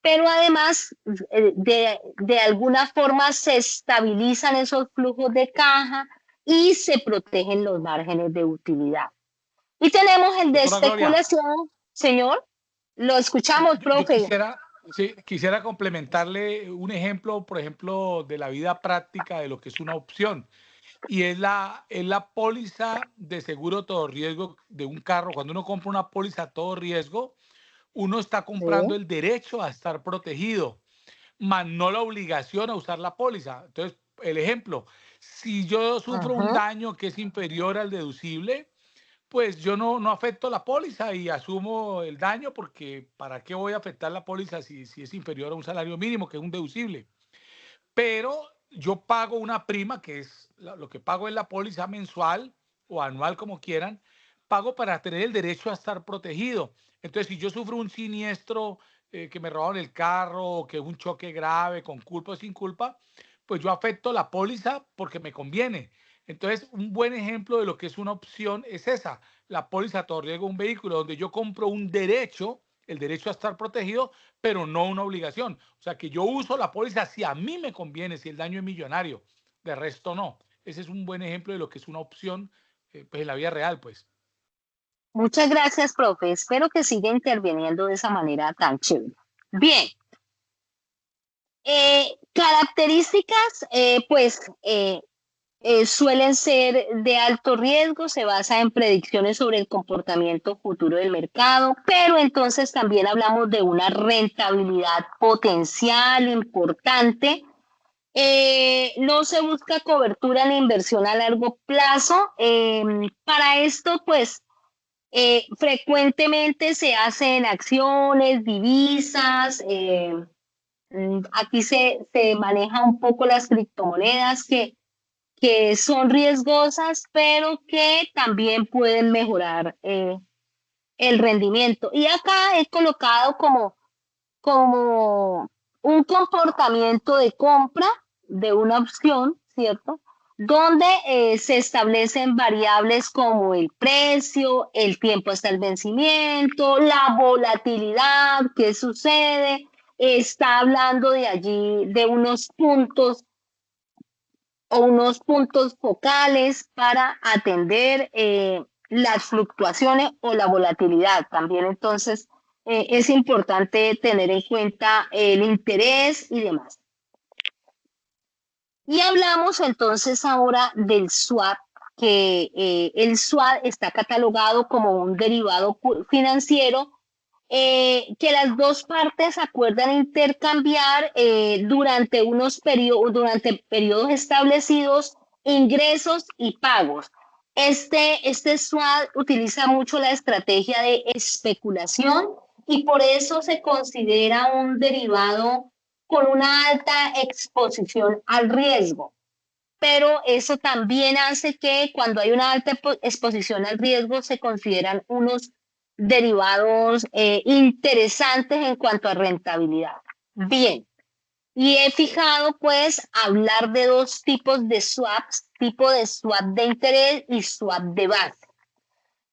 pero además de alguna forma se estabilizan esos flujos de caja y se protegen los márgenes de utilidad. Y tenemos el de Doctora Gloria, especulación, señor. Lo escuchamos, yo profe. quisiera complementarle un ejemplo, por ejemplo, de la vida práctica de lo que es una opción. Y es la póliza de seguro todo riesgo de un carro. Cuando uno compra una póliza todo riesgo, uno está comprando Sí. el derecho a estar protegido, más no la obligación a usar la póliza. Entonces, el ejemplo, si yo sufro un Ajá. daño que es inferior al deducible, pues yo no afecto la póliza y asumo el daño porque ¿para qué voy a afectar la póliza si es inferior a un salario mínimo, que es un deducible? Pero yo pago una prima, que es lo que pago en la póliza mensual o anual, como quieran, pago para tener el derecho a estar protegido. Entonces, si yo sufro un siniestro, que me robaron el carro, o que es un choque grave, con culpa o sin culpa, pues yo afecto la póliza porque me conviene. Entonces, un buen ejemplo de lo que es una opción es esa, la póliza a todo riesgo de un vehículo, donde yo compro un derecho, el derecho a estar protegido, pero no una obligación. O sea, que yo uso la póliza si a mí me conviene, si el daño es millonario, de resto no. Ese es un buen ejemplo de lo que es una opción, pues en la vida real, pues. Muchas gracias, profe. Espero que siga interviniendo de esa manera tan chévere. Bien, características, suelen ser de alto riesgo, se basa en predicciones sobre el comportamiento futuro del mercado, pero entonces también hablamos de una rentabilidad potencial importante. No se busca cobertura ni inversión a largo plazo. Para esto, pues, frecuentemente se hacen acciones, divisas. Aquí se maneja un poco las criptomonedas que son riesgosas, pero que también pueden mejorar el rendimiento. Y acá he colocado como un comportamiento de compra de una opción, ¿cierto? Donde se establecen variables como el precio, el tiempo hasta el vencimiento, la volatilidad, qué sucede. Está hablando de allí de unos puntos o unos puntos focales para atender las fluctuaciones o la volatilidad. También entonces es importante tener en cuenta el interés y demás. Y hablamos entonces ahora del swap, que el swap está catalogado como un derivado financiero que las dos partes acuerdan intercambiar durante periodos establecidos ingresos y pagos. Este swap utiliza mucho la estrategia de especulación y por eso se considera un derivado con una alta exposición al riesgo. Pero eso también hace que cuando hay una alta exposición al riesgo se consideran unos derivados interesantes en cuanto a rentabilidad. Bien, y he fijado pues hablar de dos tipos de swaps, tipo de swap de interés y swap de base.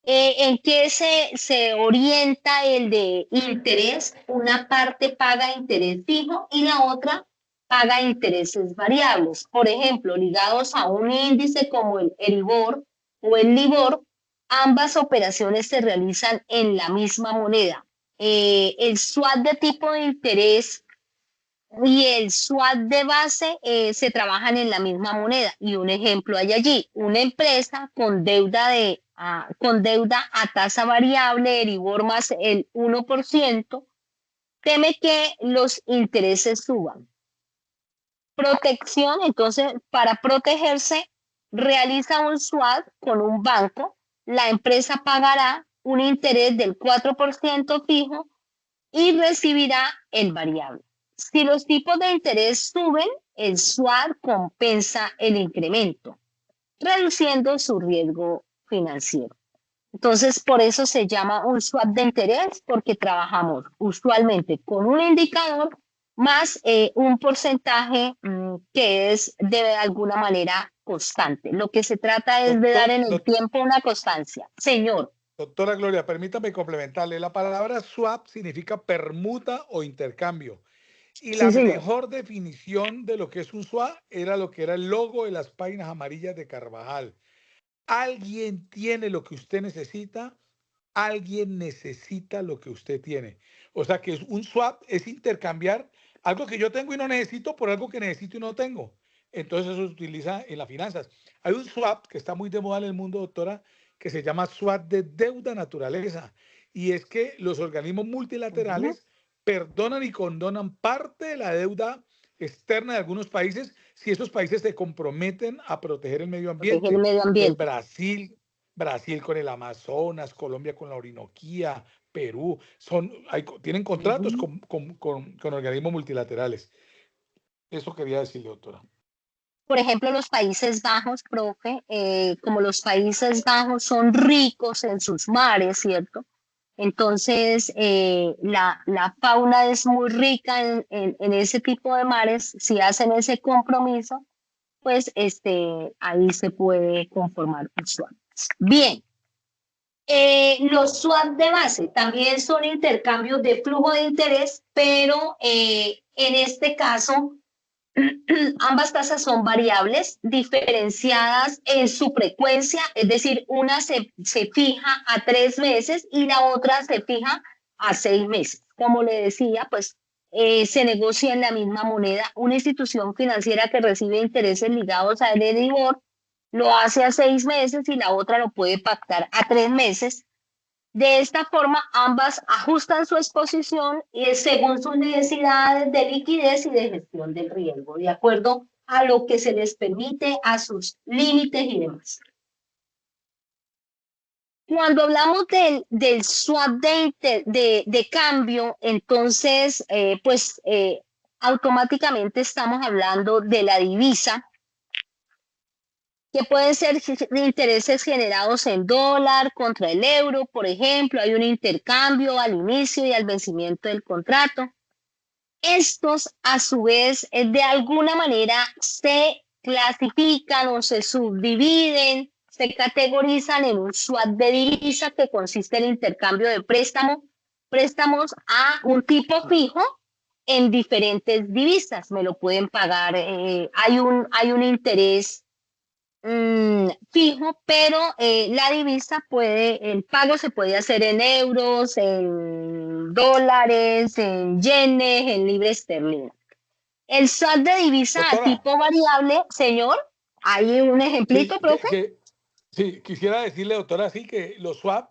¿En qué se orienta el de interés? Una parte paga interés fijo y la otra paga intereses variables. Por ejemplo, ligados a un índice como el Euribor o el Libor, ambas operaciones se realizan en la misma moneda. El swap de tipo de interés y el swap de base se trabajan en la misma moneda. Y un ejemplo hay allí, una empresa con deuda a tasa variable, Euribor más el 1%, teme que los intereses suban. Protección, entonces, para protegerse, realiza un swap con un banco, la empresa pagará un interés del 4% fijo y recibirá el variable. Si los tipos de interés suben, el swap compensa el incremento, reduciendo su riesgo financiero. Entonces, por eso se llama un swap de interés, porque trabajamos usualmente con un indicador más un porcentaje que es de alguna manera constante. Lo que se trata es de dar en el tiempo una constancia. Señor. Doctora Gloria, permítame complementarle. La palabra swap significa permuta o intercambio. Y la mejor definición de lo que es un swap era lo que era el logo de las páginas amarillas de Carvajal. Alguien tiene lo que usted necesita, alguien necesita lo que usted tiene. O sea que un swap es intercambiar algo que yo tengo y no necesito por algo que necesito y no tengo. Entonces eso se utiliza en las finanzas. Hay un swap que está muy de moda en el mundo, doctora, que se llama swap de deuda naturaleza. Y es que los organismos multilaterales perdonan y condonan parte de la deuda externa de algunos países si esos países se comprometen a proteger el medio ambiente. Brasil con el Amazonas, Colombia con la Orinoquía, Perú, tienen contratos con organismos multilaterales. Eso quería decirle, doctora. Por ejemplo, los Países Bajos, profe, como los Países Bajos son ricos en sus mares, ¿cierto? Entonces, la fauna es muy rica en ese tipo de mares. Si hacen ese compromiso, pues ahí se puede conformar un swap. Bien. Los swap de base también son intercambios de flujo de interés, pero en este caso ambas tasas son variables diferenciadas en su frecuencia, es decir, una se fija a 3 meses y la otra se fija a 6 meses. Como le decía, pues se negocia en la misma moneda. Una institución financiera que recibe intereses ligados a Euribor lo hace a 6 meses y la otra lo puede pactar a 3 meses. De esta forma, ambas ajustan su exposición según sus necesidades de liquidez y de gestión del riesgo, de acuerdo a lo que se les permite, a sus límites y demás. Cuando hablamos del swap de cambio, entonces, automáticamente estamos hablando de la divisa, que pueden ser intereses generados en dólar contra el euro, por ejemplo, hay un intercambio al inicio y al vencimiento del contrato. Estos, a su vez, de alguna manera se clasifican o se subdividen, se categorizan en un swap de divisa que consiste en el intercambio de préstamos a un tipo fijo en diferentes divisas. Me lo pueden pagar, hay un interés fijo, pero la divisa el pago se puede hacer en euros, en dólares, en yenes, en libra esterlina. El swap de divisa a tipo variable, señor, hay un ejemplito, sí, profe. Sí, quisiera decirle, doctora, sí, que los swap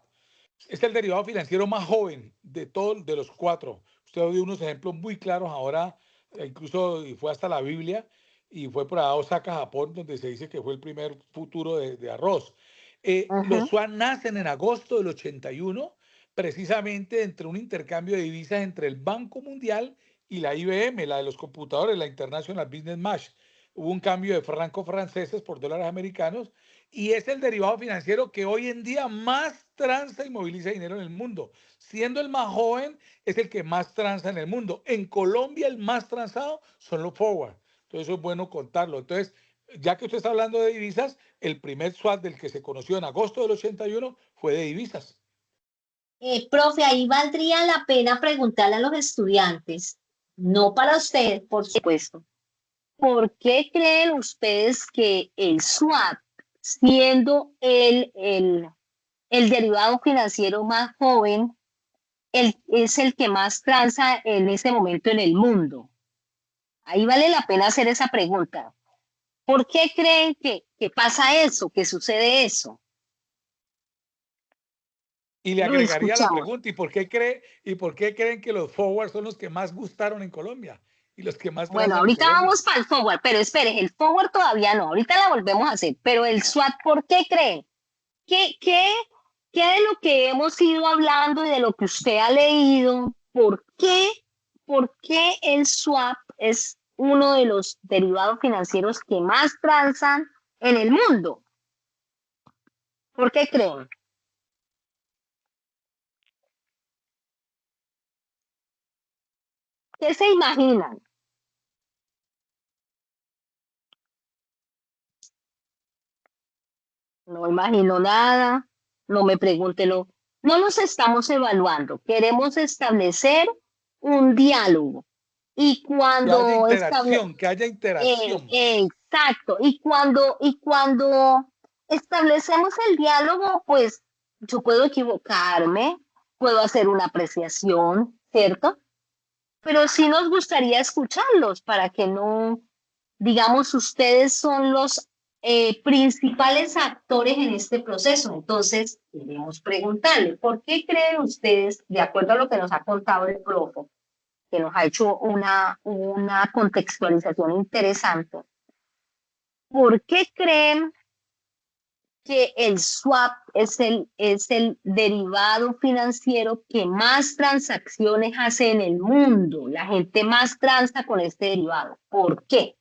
es el derivado financiero más joven de los 4. Usted dio unos ejemplos muy claros ahora, incluso fue hasta la Biblia, y fue por Osaka, Japón, donde se dice que fue el primer futuro de arroz. Los SWAT nacen en agosto del 81, precisamente entre un intercambio de divisas entre el Banco Mundial y la IBM, la de los computadores, la International Business Match. hubo un cambio de francos franceses por dólares americanos y es el derivado financiero que hoy en día más transa y moviliza dinero en el mundo. Siendo el más joven, es el que más transa en el mundo. En Colombia el más transado son los forward. Entonces eso es bueno contarlo. Entonces, ya que usted está hablando de divisas, el primer swap del que se conoció en agosto del 81 fue de divisas. Profe, ahí valdría la pena preguntarle a los estudiantes, no para usted, por supuesto, ¿por qué creen ustedes que el swap, siendo el derivado financiero más joven, es el que más transa en este momento en el mundo? Ahí vale la pena hacer esa pregunta. ¿Por qué creen que pasa eso, que sucede eso? Y le Los agregaría la escuchamos. pregunta, ¿y por qué creen que los forward son los que más gustaron en Colombia y los que más Bueno, transan en ahorita Colombia? vamos para el forward, pero espere, el forward todavía no, ahorita la volvemos a hacer, pero el swap, ¿por qué creen? ¿Qué de lo que hemos ido hablando y de lo que usted ha leído, por qué el swap es uno de los derivados financieros que más transan en el mundo? ¿Por qué creen? ¿Qué se imaginan? No imagino nada, no me pregúntelo. No nos estamos evaluando, queremos establecer un diálogo. Y Que haya cuando interacción, que haya interacción. exacto, y cuando establecemos el diálogo, pues yo puedo equivocarme, puedo hacer una apreciación, ¿cierto? Pero sí nos gustaría escucharlos para que no, digamos, ustedes son los principales actores en este proceso. Entonces, queremos preguntarle, ¿por qué creen ustedes, de acuerdo a lo que nos ha contado el profe, que nos ha hecho una contextualización interesante, ¿por qué creen que el swap es el derivado financiero que más transacciones hace en el mundo? La gente más transa con este derivado. ¿Por qué?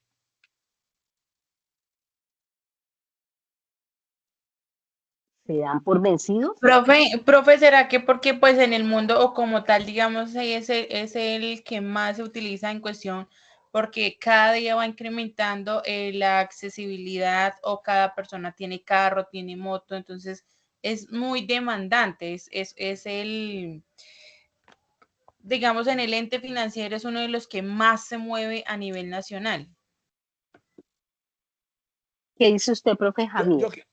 ¿Se dan por vencidos? Profe, ¿será que porque pues en el mundo o como tal, digamos, es el que más se utiliza en cuestión porque cada día va incrementando la accesibilidad o cada persona tiene carro, tiene moto, entonces es muy demandante, es el, digamos, en el ente financiero es uno de los que más se mueve a nivel nacional. ¿Qué dice usted, profe Javier?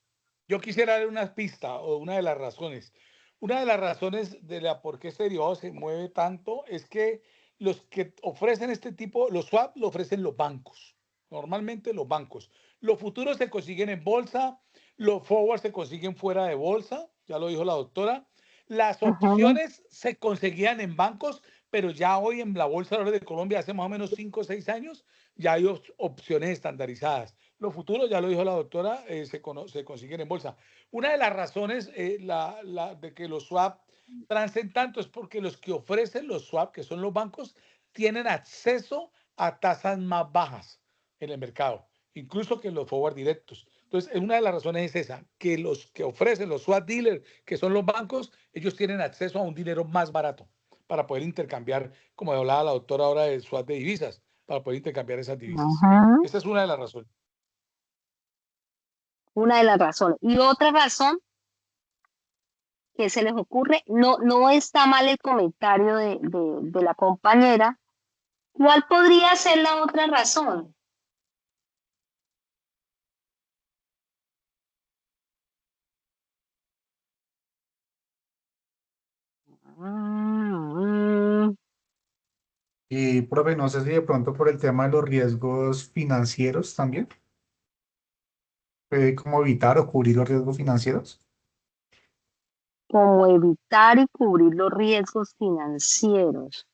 Yo quisiera dar unas pistas o una de las razones. Una de las razones de la por qué este derivado se mueve tanto es que los que ofrecen este tipo, los swap lo ofrecen los bancos. Normalmente los bancos. Los futuros se consiguen en bolsa, los forwards se consiguen fuera de bolsa, ya lo dijo la doctora. Las Ujú. opciones se conseguían en bancos, pero ya hoy en la Bolsa de Valores de Colombia, hace más o menos 5 o 6 años, ya hay opciones estandarizadas. Los futuros, ya lo dijo la doctora, se consiguen en bolsa. Una de las razones de que los swap transen tanto es porque los que ofrecen los swap, que son los bancos, tienen acceso a tasas más bajas en el mercado, incluso que los forward directos. Entonces, una de las razones es esa, que los que ofrecen los swap dealers, que son los bancos, ellos tienen acceso a un dinero más barato para poder intercambiar, como hablaba la doctora ahora, de swap de divisas, para poder intercambiar esas divisas. Ujú. Esa es una de las razones. Una de las razones. Y otra razón que se les ocurre, no está mal el comentario de la compañera. ¿Cuál podría ser la otra razón? Mm, Y, profe, no sé si de pronto por el tema de los riesgos financieros también, cómo evitar o cubrir los riesgos financieros. Como evitar y cubrir los riesgos financieros.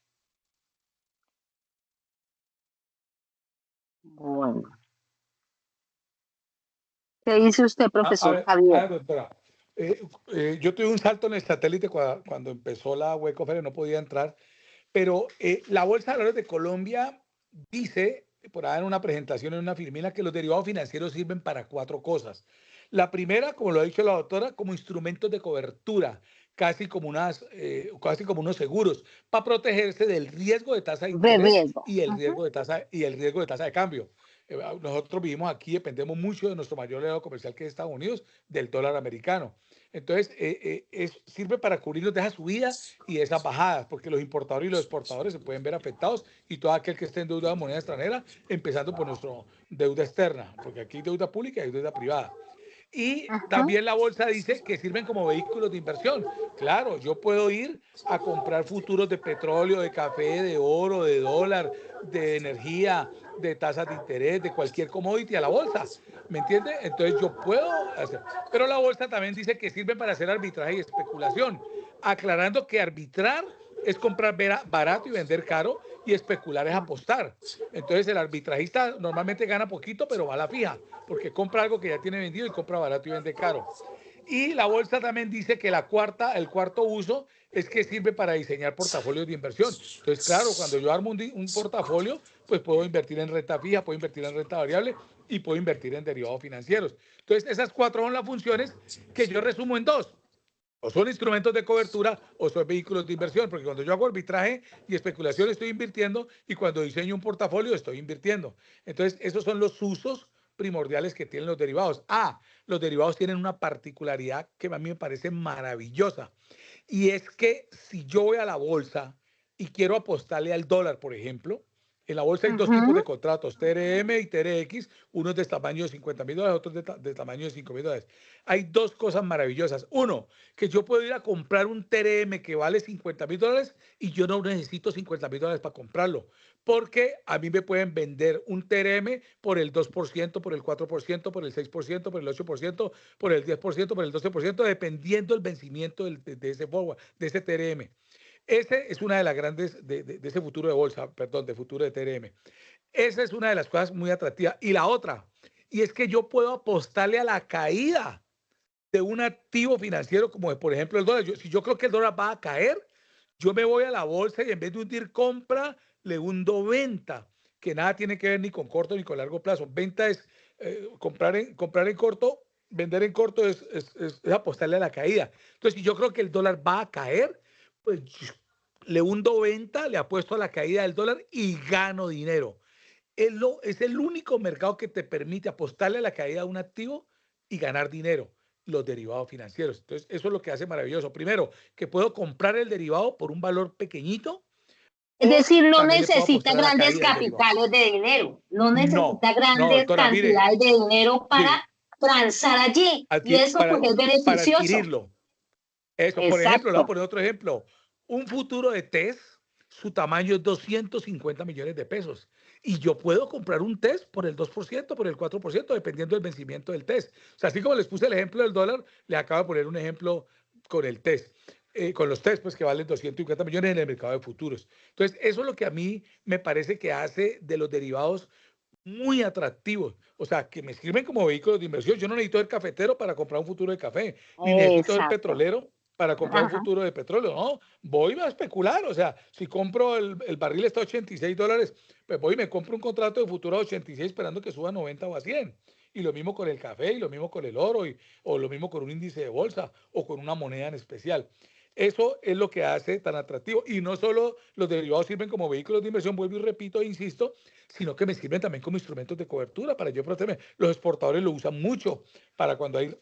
Bueno, ¿qué dice usted, profesor A Javier? ver, doctora. Yo tuve un salto en el satélite cuando empezó la web conferencia, no podía entrar, pero la Bolsa de Valores de Colombia dice por ahí en una presentación en una filmina, que los derivados financieros sirven para 4 cosas. La primera, como lo ha dicho la doctora, como instrumentos de cobertura, casi como unos seguros, para protegerse del riesgo de tasa de De interés riesgo. y el riesgo de tasa de cambio. Nosotros vivimos aquí, dependemos mucho de nuestro mayor aliado comercial, que es Estados Unidos, del dólar americano. Entonces, sirve para cubrirnos de esa subida y de esas bajadas, porque los importadores y los exportadores se pueden ver afectados, y todo aquel que esté endeudado en moneda extranjera, empezando por nuestra deuda externa, porque aquí hay deuda pública y hay deuda privada. Y también la bolsa dice que sirven como vehículos de inversión. Claro, yo puedo ir a comprar futuros de petróleo, de café, de oro, de dólar, de energía, de tasas de interés, de cualquier commodity a la bolsa. ¿Me entiende? Entonces yo puedo hacer. Pero la bolsa también dice que sirve para hacer arbitraje y especulación, aclarando que arbitrar es comprar barato y vender caro, y especular es apostar. Entonces el arbitrajista normalmente gana poquito, pero va a la fija, porque compra algo que ya tiene vendido y compra barato y vende caro. Y la bolsa también dice que el cuarto uso es que sirve para diseñar portafolios de inversión. Entonces, claro, cuando yo armo un portafolio, pues puedo invertir en renta fija, puedo invertir en renta variable y puedo invertir en derivados financieros. Entonces, esas 4 son las funciones que yo resumo en 2. O son instrumentos de cobertura o son vehículos de inversión, porque cuando yo hago arbitraje y especulación estoy invirtiendo, y cuando diseño un portafolio estoy invirtiendo. Entonces, esos son los usos primordiales que tienen los derivados. Los derivados tienen una particularidad que a mí me parece maravillosa, y es que si yo voy a la bolsa y quiero apostarle al dólar, por ejemplo, en la bolsa hay 2 tipos de contratos, TRM y TRX, unos de tamaño de $50,000, otros de tamaño de $5,000. Hay 2 cosas maravillosas. Uno, que yo puedo ir a comprar un TRM que vale $50,000 y yo no necesito $50,000 para comprarlo, porque a mí me pueden vender un TRM por el 2%, por el 4%, por el 6%, por el 8%, por el 10%, por el 12%, dependiendo del vencimiento de ese forward, de ese TRM. Ese es una de las grandes de ese futuro de bolsa, perdón, de futuro de TRM. Esa es una de las cosas muy atractivas. Y la otra, y es que yo puedo apostarle a la caída de un activo financiero, como por ejemplo el dólar. Si yo creo que el dólar va a caer, yo me voy a la bolsa y en vez de hundir compra, le hundo venta, que nada tiene que ver ni con corto ni con largo plazo. Venta es comprar en corto, vender en corto es apostarle a la caída. Entonces, si yo creo que el dólar va a caer, pues le hundo venta, le apuesto a la caída del dólar y gano dinero. Es el único mercado que te permite apostarle a la caída de un activo y ganar dinero, los derivados financieros. Entonces, eso es lo que hace maravilloso. Primero, que puedo comprar el derivado por un valor pequeñito. Es decir, no También le puedo necesita apostar a la grandes caída del derivado. capitales de dinero, no No, necesita no, grandes doctora, mire, cantidades de dinero para sí, transar allí. Y eso pues es para beneficioso. adquirirlo. Eso, por ejemplo, le voy a Exacto. poner otro ejemplo. Un futuro de TES, su tamaño es 250 millones de pesos. Y yo puedo comprar un TES por el 2%, por el 4%, dependiendo del vencimiento del TES. O sea, así como les puse el ejemplo del dólar, les acabo de poner un ejemplo con el TES. Con los TES, pues que valen 250 millones en el mercado de futuros. Entonces, eso es lo que a mí me parece que hace de los derivados muy atractivos. O sea, que me sirven como vehículos de inversión. Yo no necesito ser cafetero para comprar un futuro de café, ni necesito ser Exacto. petrolero para comprar un Ajá. futuro de petróleo. No, voy a especular. O sea, si compro el barril está a $86, pues voy y me compro un contrato de futuro a 86 esperando que suba a 90 o a 100. Y lo mismo con el café, y lo mismo con el oro, o lo mismo con un índice de bolsa, o con una moneda en especial. Eso es lo que hace tan atractivo. Y no solo los derivados sirven como vehículos de inversión, vuelvo y repito e insisto, sino que me sirven también como instrumentos de cobertura para yo protegerme. Los exportadores lo usan mucho para cuando hay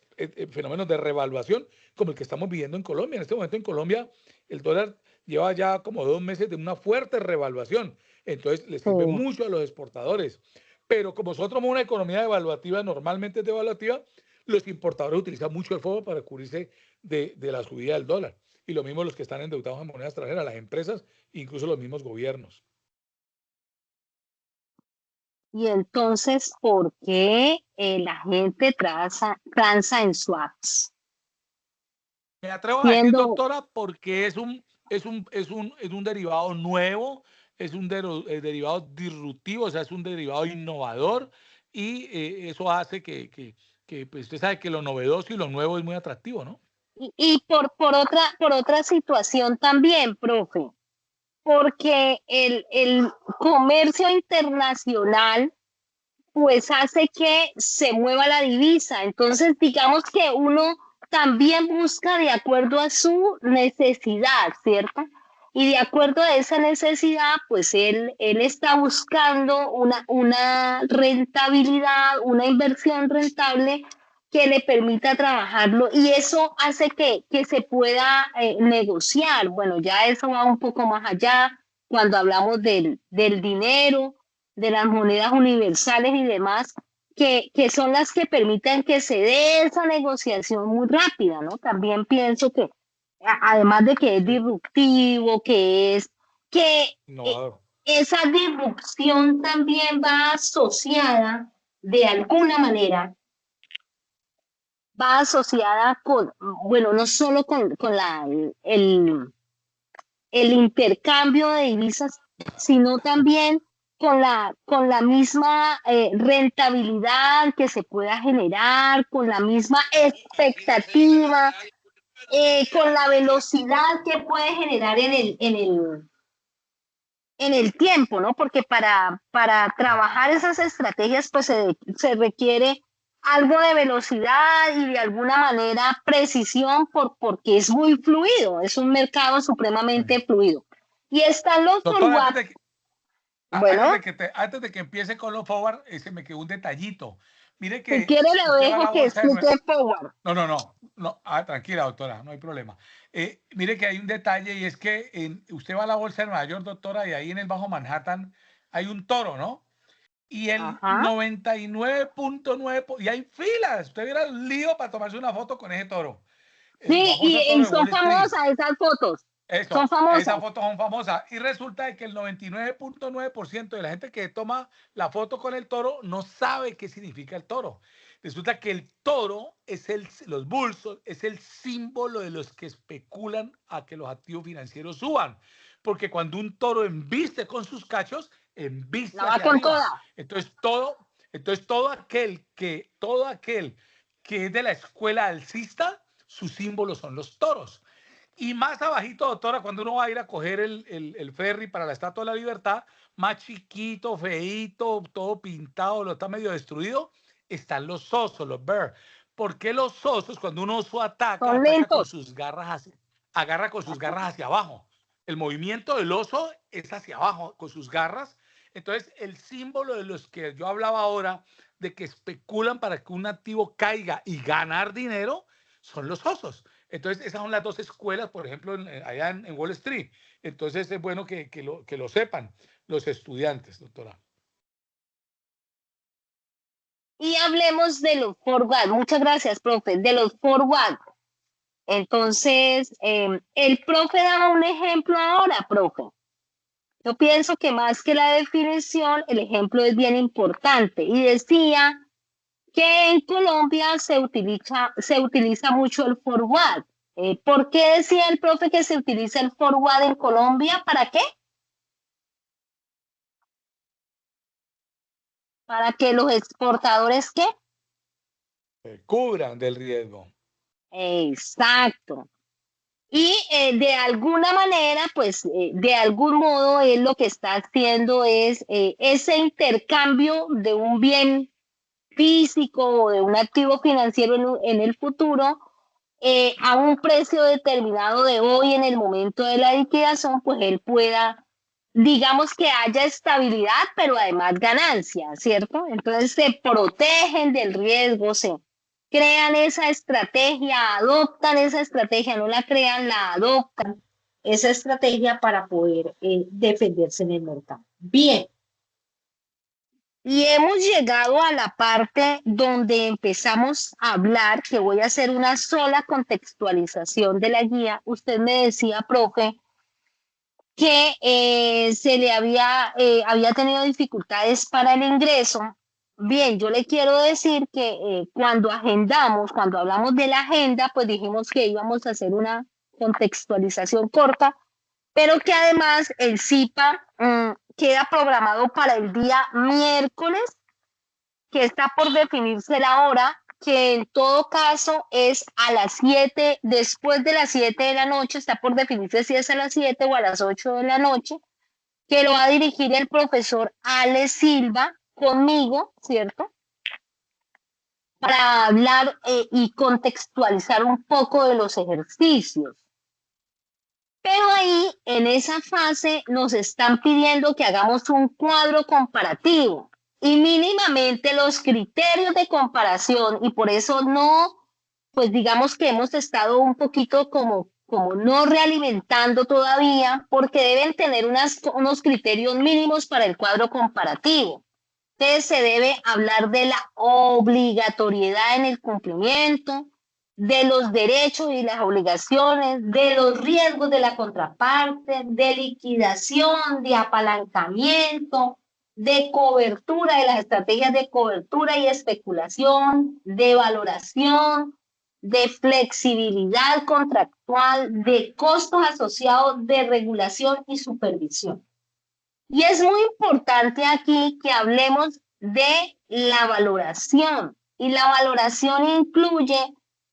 fenómenos de revaluación, como el que estamos viviendo en Colombia. En este momento en Colombia el dólar lleva ya como 2 meses de una fuerte revaluación. Entonces les sirve Sí. mucho a los exportadores. Pero como nosotros somos una economía devaluativa, normalmente devaluativa, los importadores utilizan mucho el FOBO para cubrirse de la subida del dólar. Y lo mismo los que están endeudados en moneda extranjera, las empresas, incluso los mismos gobiernos. Y entonces, ¿por qué la gente transa en swaps? Me atrevo a decir, Siendo, doctora, porque es un derivado nuevo, es un derivado disruptivo, o sea, es un derivado innovador, y eso hace que pues usted sabe que lo novedoso y lo nuevo es muy atractivo, ¿no? y por otra situación también, profe, porque el comercio internacional pues hace que se mueva la divisa. Entonces, digamos que uno también busca de acuerdo a su necesidad, ¿cierto? Y de acuerdo a esa necesidad, pues él está buscando una rentabilidad, una inversión rentable que le permita trabajarlo y eso hace que se pueda negociar. Bueno, ya eso va un poco más allá cuando hablamos del dinero, de las monedas universales y demás, que son las que permiten que se dé esa negociación muy rápida, ¿no? También pienso que, además de que es Sí, disruptivo, que innovador. esa disrupción también va asociada de alguna manera, va asociada con, bueno, no solo con el intercambio de divisas, sino también con la misma rentabilidad que se pueda generar, con la misma expectativa, con la velocidad que puede generar en el tiempo, ¿no? Porque para trabajar esas estrategias, pues se requiere algo de velocidad y de alguna manera precisión porque es muy fluido, es un mercado supremamente fluido. Y están los Doctora, forward. antes Bueno, de antes de que empiece con los forward, se me quedó un detallito. Mire si que quiere le usted va a dejo la que bolsa de explique forward. no, tranquila, doctora, no hay problema. Mire que hay un detalle y es que usted va a la bolsa de Nueva York, doctora, y ahí en el Bajo Manhattan hay un toro, ¿no? Y el Ajá. 99.9, y hay filas. Usted viera el lío para tomarse una foto con ese toro. El Sí, famoso toro y de son Wall Street. famosas esas fotos, son Eso, esas famosas. fotos son famosas. Y resulta de que el 99.9% de la gente que toma la foto con el toro no sabe qué significa el toro. Resulta que el toro es los bulls, es el símbolo de los que especulan a que los activos financieros suban. Porque cuando un toro embiste con sus cachos, embiste La va hacia con arriba. toda. Entonces todo aquel que es de la escuela alcista, su símbolo son los toros. Y más abajito, doctora, cuando uno va a ir a coger el ferry para la Estatua de la Libertad, más chiquito, feíto, todo pintado, lo está medio destruido, están los osos, los bear. ¿Por qué los osos, cuando un oso ataca, Son ataca con lentos. sus garras agarra con sus garras hacia abajo? El movimiento del oso es hacia abajo, con sus garras. Entonces, el símbolo de los que yo hablaba ahora, de que especulan para que un activo caiga y ganar dinero, son los osos. Entonces, esas son las dos escuelas, por ejemplo, allá en Wall Street. Entonces, es bueno que lo sepan los estudiantes, doctora. Y hablemos de los forward. Muchas gracias, profe. De los forward. Entonces, el profe daba un ejemplo ahora, profe. Yo pienso que más que la definición, el ejemplo es bien importante. Y decía que en Colombia se utiliza mucho el forward. ¿Por qué decía el profe que se utiliza el forward en Colombia? ¿Para qué? Para que los exportadores, ¿qué? Cubran del riesgo. Exacto. Y de alguna manera, pues de algún modo, él lo que está haciendo es ese intercambio de un bien físico o de un activo financiero en el futuro a un precio determinado de hoy en el momento de la liquidación, pues él pueda, digamos que haya estabilidad, pero además ganancia, ¿cierto? Entonces se protegen del riesgo, se crean esa estrategia, adoptan esa estrategia, no la crean, la adoptan, esa estrategia para poder defenderse en el mercado. Bien. Y hemos llegado a la parte donde empezamos a hablar, que voy a hacer una sola contextualización de la guía. Usted me decía, profe, que había tenido dificultades para el ingreso. Bien, yo le quiero decir que cuando agendamos, cuando hablamos de la agenda, pues dijimos que íbamos a hacer una contextualización corta, pero que además el CIPA queda programado para el día miércoles, que está por definirse la hora, que en todo caso es a las 7, después de las 7 de la noche, está por definirse si es a las 7 o a las 8 de la noche, que lo va a dirigir el profesor Alex Silva conmigo, ¿cierto? Para hablar y contextualizar un poco de los ejercicios. Pero ahí, en esa fase, nos están pidiendo que hagamos un cuadro comparativo y mínimamente los criterios de comparación, y por eso no, pues digamos que hemos estado un poquito como no realimentando todavía, porque deben tener unos criterios mínimos para el cuadro comparativo. Entonces se debe hablar de la obligatoriedad en el cumplimiento, de los derechos y las obligaciones, de los riesgos de la contraparte, de liquidación, de apalancamiento, de cobertura, de las estrategias de cobertura y especulación, de valoración, de flexibilidad contractual, de costos asociados, de regulación y supervisión. Y es muy importante aquí que hablemos de la valoración. Y la valoración incluye,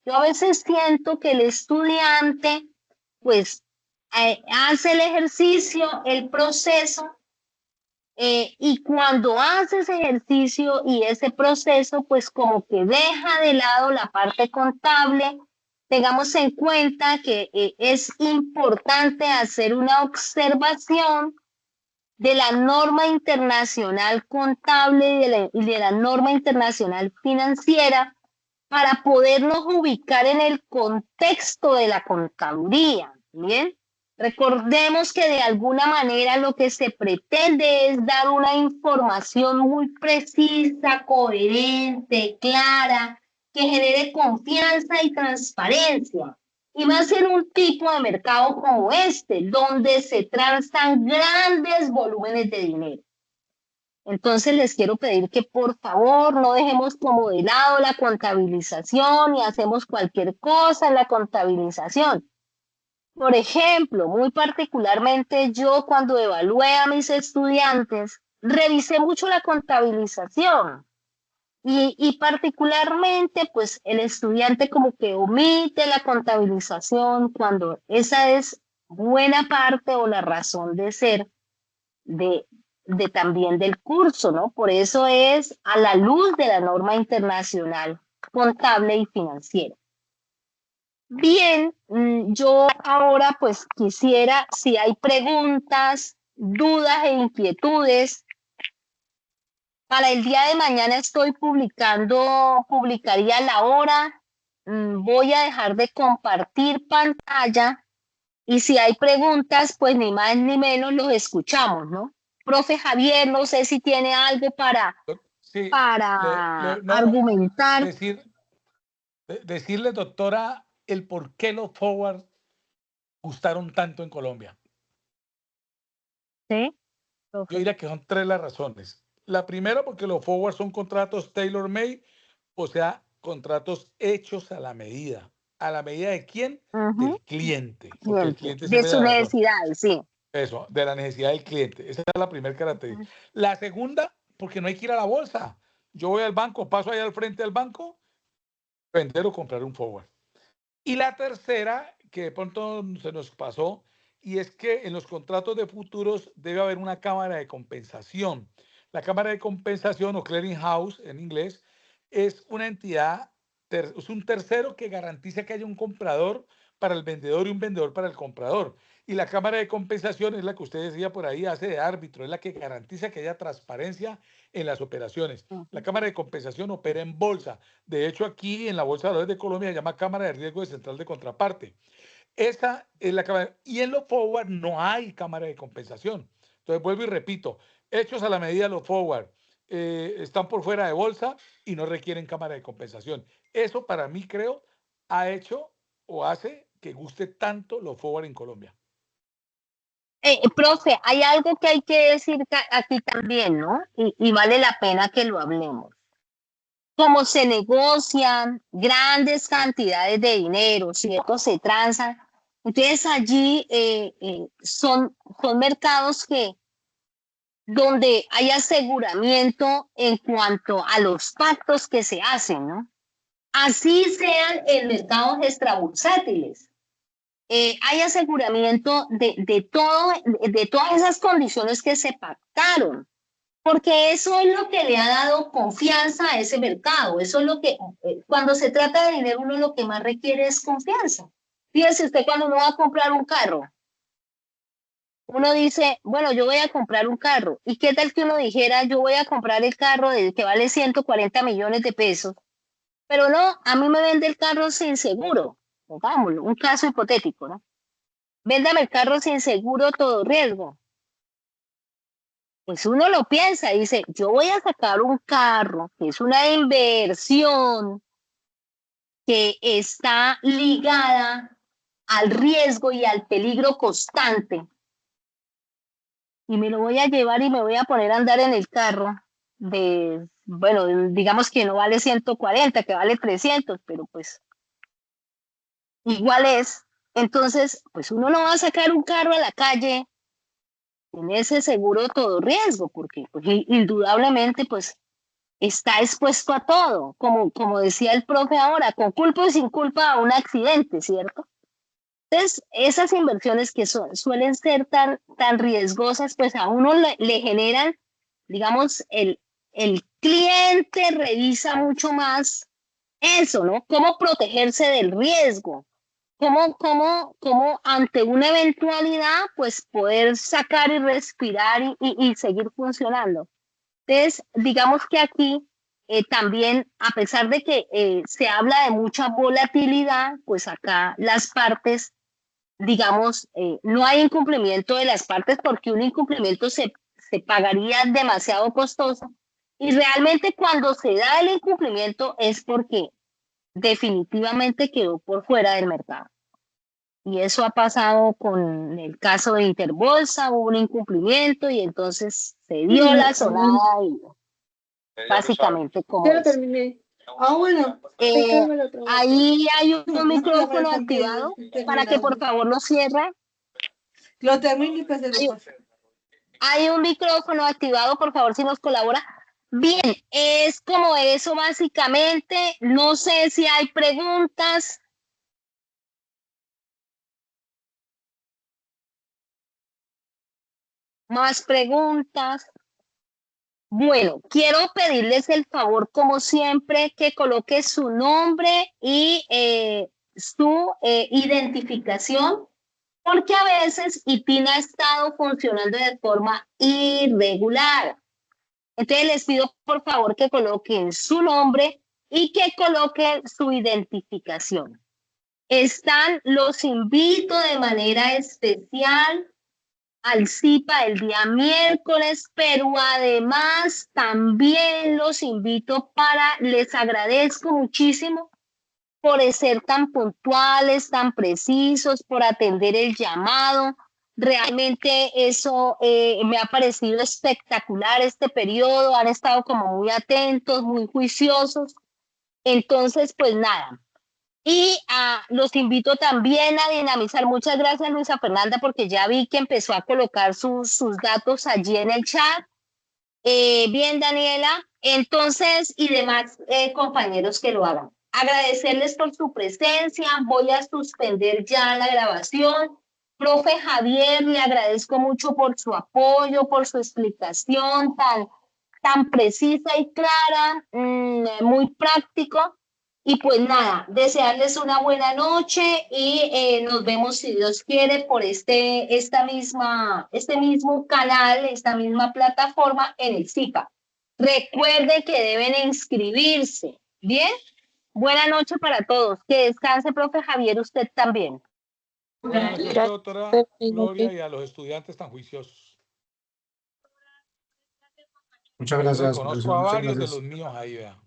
yo a veces siento que el estudiante, pues, hace el ejercicio, el proceso, y cuando hace ese ejercicio y ese proceso, pues como que deja de lado la parte contable. Tengamos en cuenta que es importante hacer una observación de la norma internacional contable y de la norma internacional financiera para podernos ubicar en el contexto de la contaduría. ¿Bien? Recordemos que de alguna manera lo que se pretende es dar una información muy precisa, coherente, clara, que genere confianza y transparencia. Y más en un tipo de mercado como este, donde se transan grandes volúmenes de dinero. Entonces les quiero pedir que por favor no dejemos como de lado la contabilización y hacemos cualquier cosa en la contabilización. Por ejemplo, muy particularmente yo cuando evalué a mis estudiantes, revisé mucho la contabilización. Y particularmente, pues el estudiante como que omite la contabilización cuando esa es buena parte o la razón de ser de, también del curso, ¿no? Por eso es a la luz de la norma internacional contable y financiera. Bien, yo ahora pues quisiera, si hay preguntas, dudas e inquietudes, para el día de mañana publicaría la hora. Voy a dejar de compartir pantalla y si hay preguntas, pues ni más ni menos los escuchamos, ¿no? Profe Javier, no sé si tiene algo para Sí, argumentar. Decirle, doctora, el por qué los forward gustaron tanto en Colombia. ¿Sí? Yo diría que son 3 las razones. La primera, porque los forward son contratos tailor-made, o sea, contratos hechos a la medida. ¿A la medida de quién? Del cliente. Porque el cliente de sus necesidades, sí. Eso, de la necesidad del cliente. Esa es la primera característica. La segunda, porque no hay que ir a la bolsa. Yo voy al banco, paso allá al frente del banco, vender o comprar un forward. Y la tercera, que de pronto se nos pasó, y es que en los contratos de futuros debe haber una cámara de compensación. La cámara de compensación o clearing house en inglés es una entidad, es un tercero que garantiza que haya un comprador para el vendedor y un vendedor para el comprador. Y la cámara de compensación es la que usted decía por ahí, hace de árbitro, es la que garantiza que haya transparencia en las operaciones. La cámara de compensación opera en bolsa. De hecho, aquí en la Bolsa de Valores de Colombia se llama Cámara de Riesgo de Central de Contraparte. Esa es la cámara. Y en los forward no hay cámara de compensación. Entonces, vuelvo y repito, hechos a la medida los forward están por fuera de bolsa y no requieren cámara de compensación. Eso para mí creo ha hecho o hace que guste tanto los forward en Colombia. Profe, hay algo que hay que decir aquí también, ¿no? Y vale la pena que lo hablemos. Como se negocian grandes cantidades de dinero, ¿cierto? Se transan. Entonces allí son mercados donde hay aseguramiento en cuanto a los pactos que se hacen, ¿no? así sean en mercados extrabursátiles. Hay aseguramiento de todas esas condiciones que se pactaron, porque eso es lo que le ha dado confianza a ese mercado. Eso es lo que, cuando se trata de dinero, uno lo que más requiere es confianza. Fíjese usted, cuando uno va a comprar un carro, uno dice, bueno, yo voy a comprar un carro. ¿Y qué tal que uno dijera, yo voy a comprar el carro que vale 140 millones de pesos? Pero no, a mí me vende el carro sin seguro. Pongámoslo, un caso hipotético, ¿no? Véndame el carro sin seguro, todo riesgo. Pues uno lo piensa y dice, yo voy a sacar un carro que es una inversión que está ligada al riesgo y al peligro constante. Y me lo voy a llevar y me voy a poner a andar en el carro bueno, digamos que no vale 140, que vale 300, pero pues igual es. Entonces, pues uno no va a sacar un carro a la calle en ese seguro todo riesgo, porque pues, indudablemente pues está expuesto a todo, como decía el profe ahora, con culpa o sin culpa a un accidente, ¿cierto? Entonces, esas inversiones que suelen ser tan riesgosas, pues a uno le generan, digamos, el cliente revisa mucho más eso, ¿no? Cómo protegerse del riesgo, cómo ante una eventualidad, pues poder sacar y respirar y seguir funcionando. Entonces, digamos que aquí también, a pesar de que se habla de mucha volatilidad, pues acá las partes, digamos, no hay incumplimiento de las partes porque un incumplimiento se pagaría demasiado costoso. Y realmente cuando se da el incumplimiento es porque definitivamente quedó por fuera del mercado. Y eso ha pasado con el caso de Interbolsa, hubo un incumplimiento y entonces se dio la sonada y básicamente como Ya lo es. terminé. Ah, bueno. Ahí hay un micrófono activado para que por favor lo cierre. Lo termino y pues Hay un micrófono activado, por favor, si nos colabora. Bien, es como eso básicamente. No sé si hay preguntas. Más preguntas. Bueno, quiero pedirles el favor, como siempre, que coloque su nombre y su identificación, porque a veces ITIN ha estado funcionando de forma irregular. Entonces les pido por favor que coloquen su nombre y que coloquen su identificación. Los invito de manera especial al CIPA el día miércoles, pero además también los invito les agradezco muchísimo por ser tan puntuales, tan precisos, por atender el llamado. Realmente eso me ha parecido espectacular este periodo, han estado como muy atentos, muy juiciosos. Entonces, pues nada. Y los invito también a dinamizar. Muchas gracias, Luisa Fernanda, porque ya vi que empezó a colocar sus datos allí en el chat. Bien, Daniela. Entonces, y demás compañeros que lo hagan. Agradecerles por su presencia. Voy a suspender ya la grabación. Profe Javier, le agradezco mucho por su apoyo, por su explicación tan precisa y clara, muy práctico. Y pues nada, desearles una buena noche y nos vemos, si Dios quiere, por este mismo canal, esta misma plataforma en el CIPA. Recuerden que deben inscribirse. ¿Bien? Buena noche para todos. Que descanse, profe Javier, usted también. Buenas noches, doctora Gloria, y a los estudiantes tan juiciosos. Muchas gracias. Conozco a Muchas varios de gracias. los míos ahí, vea.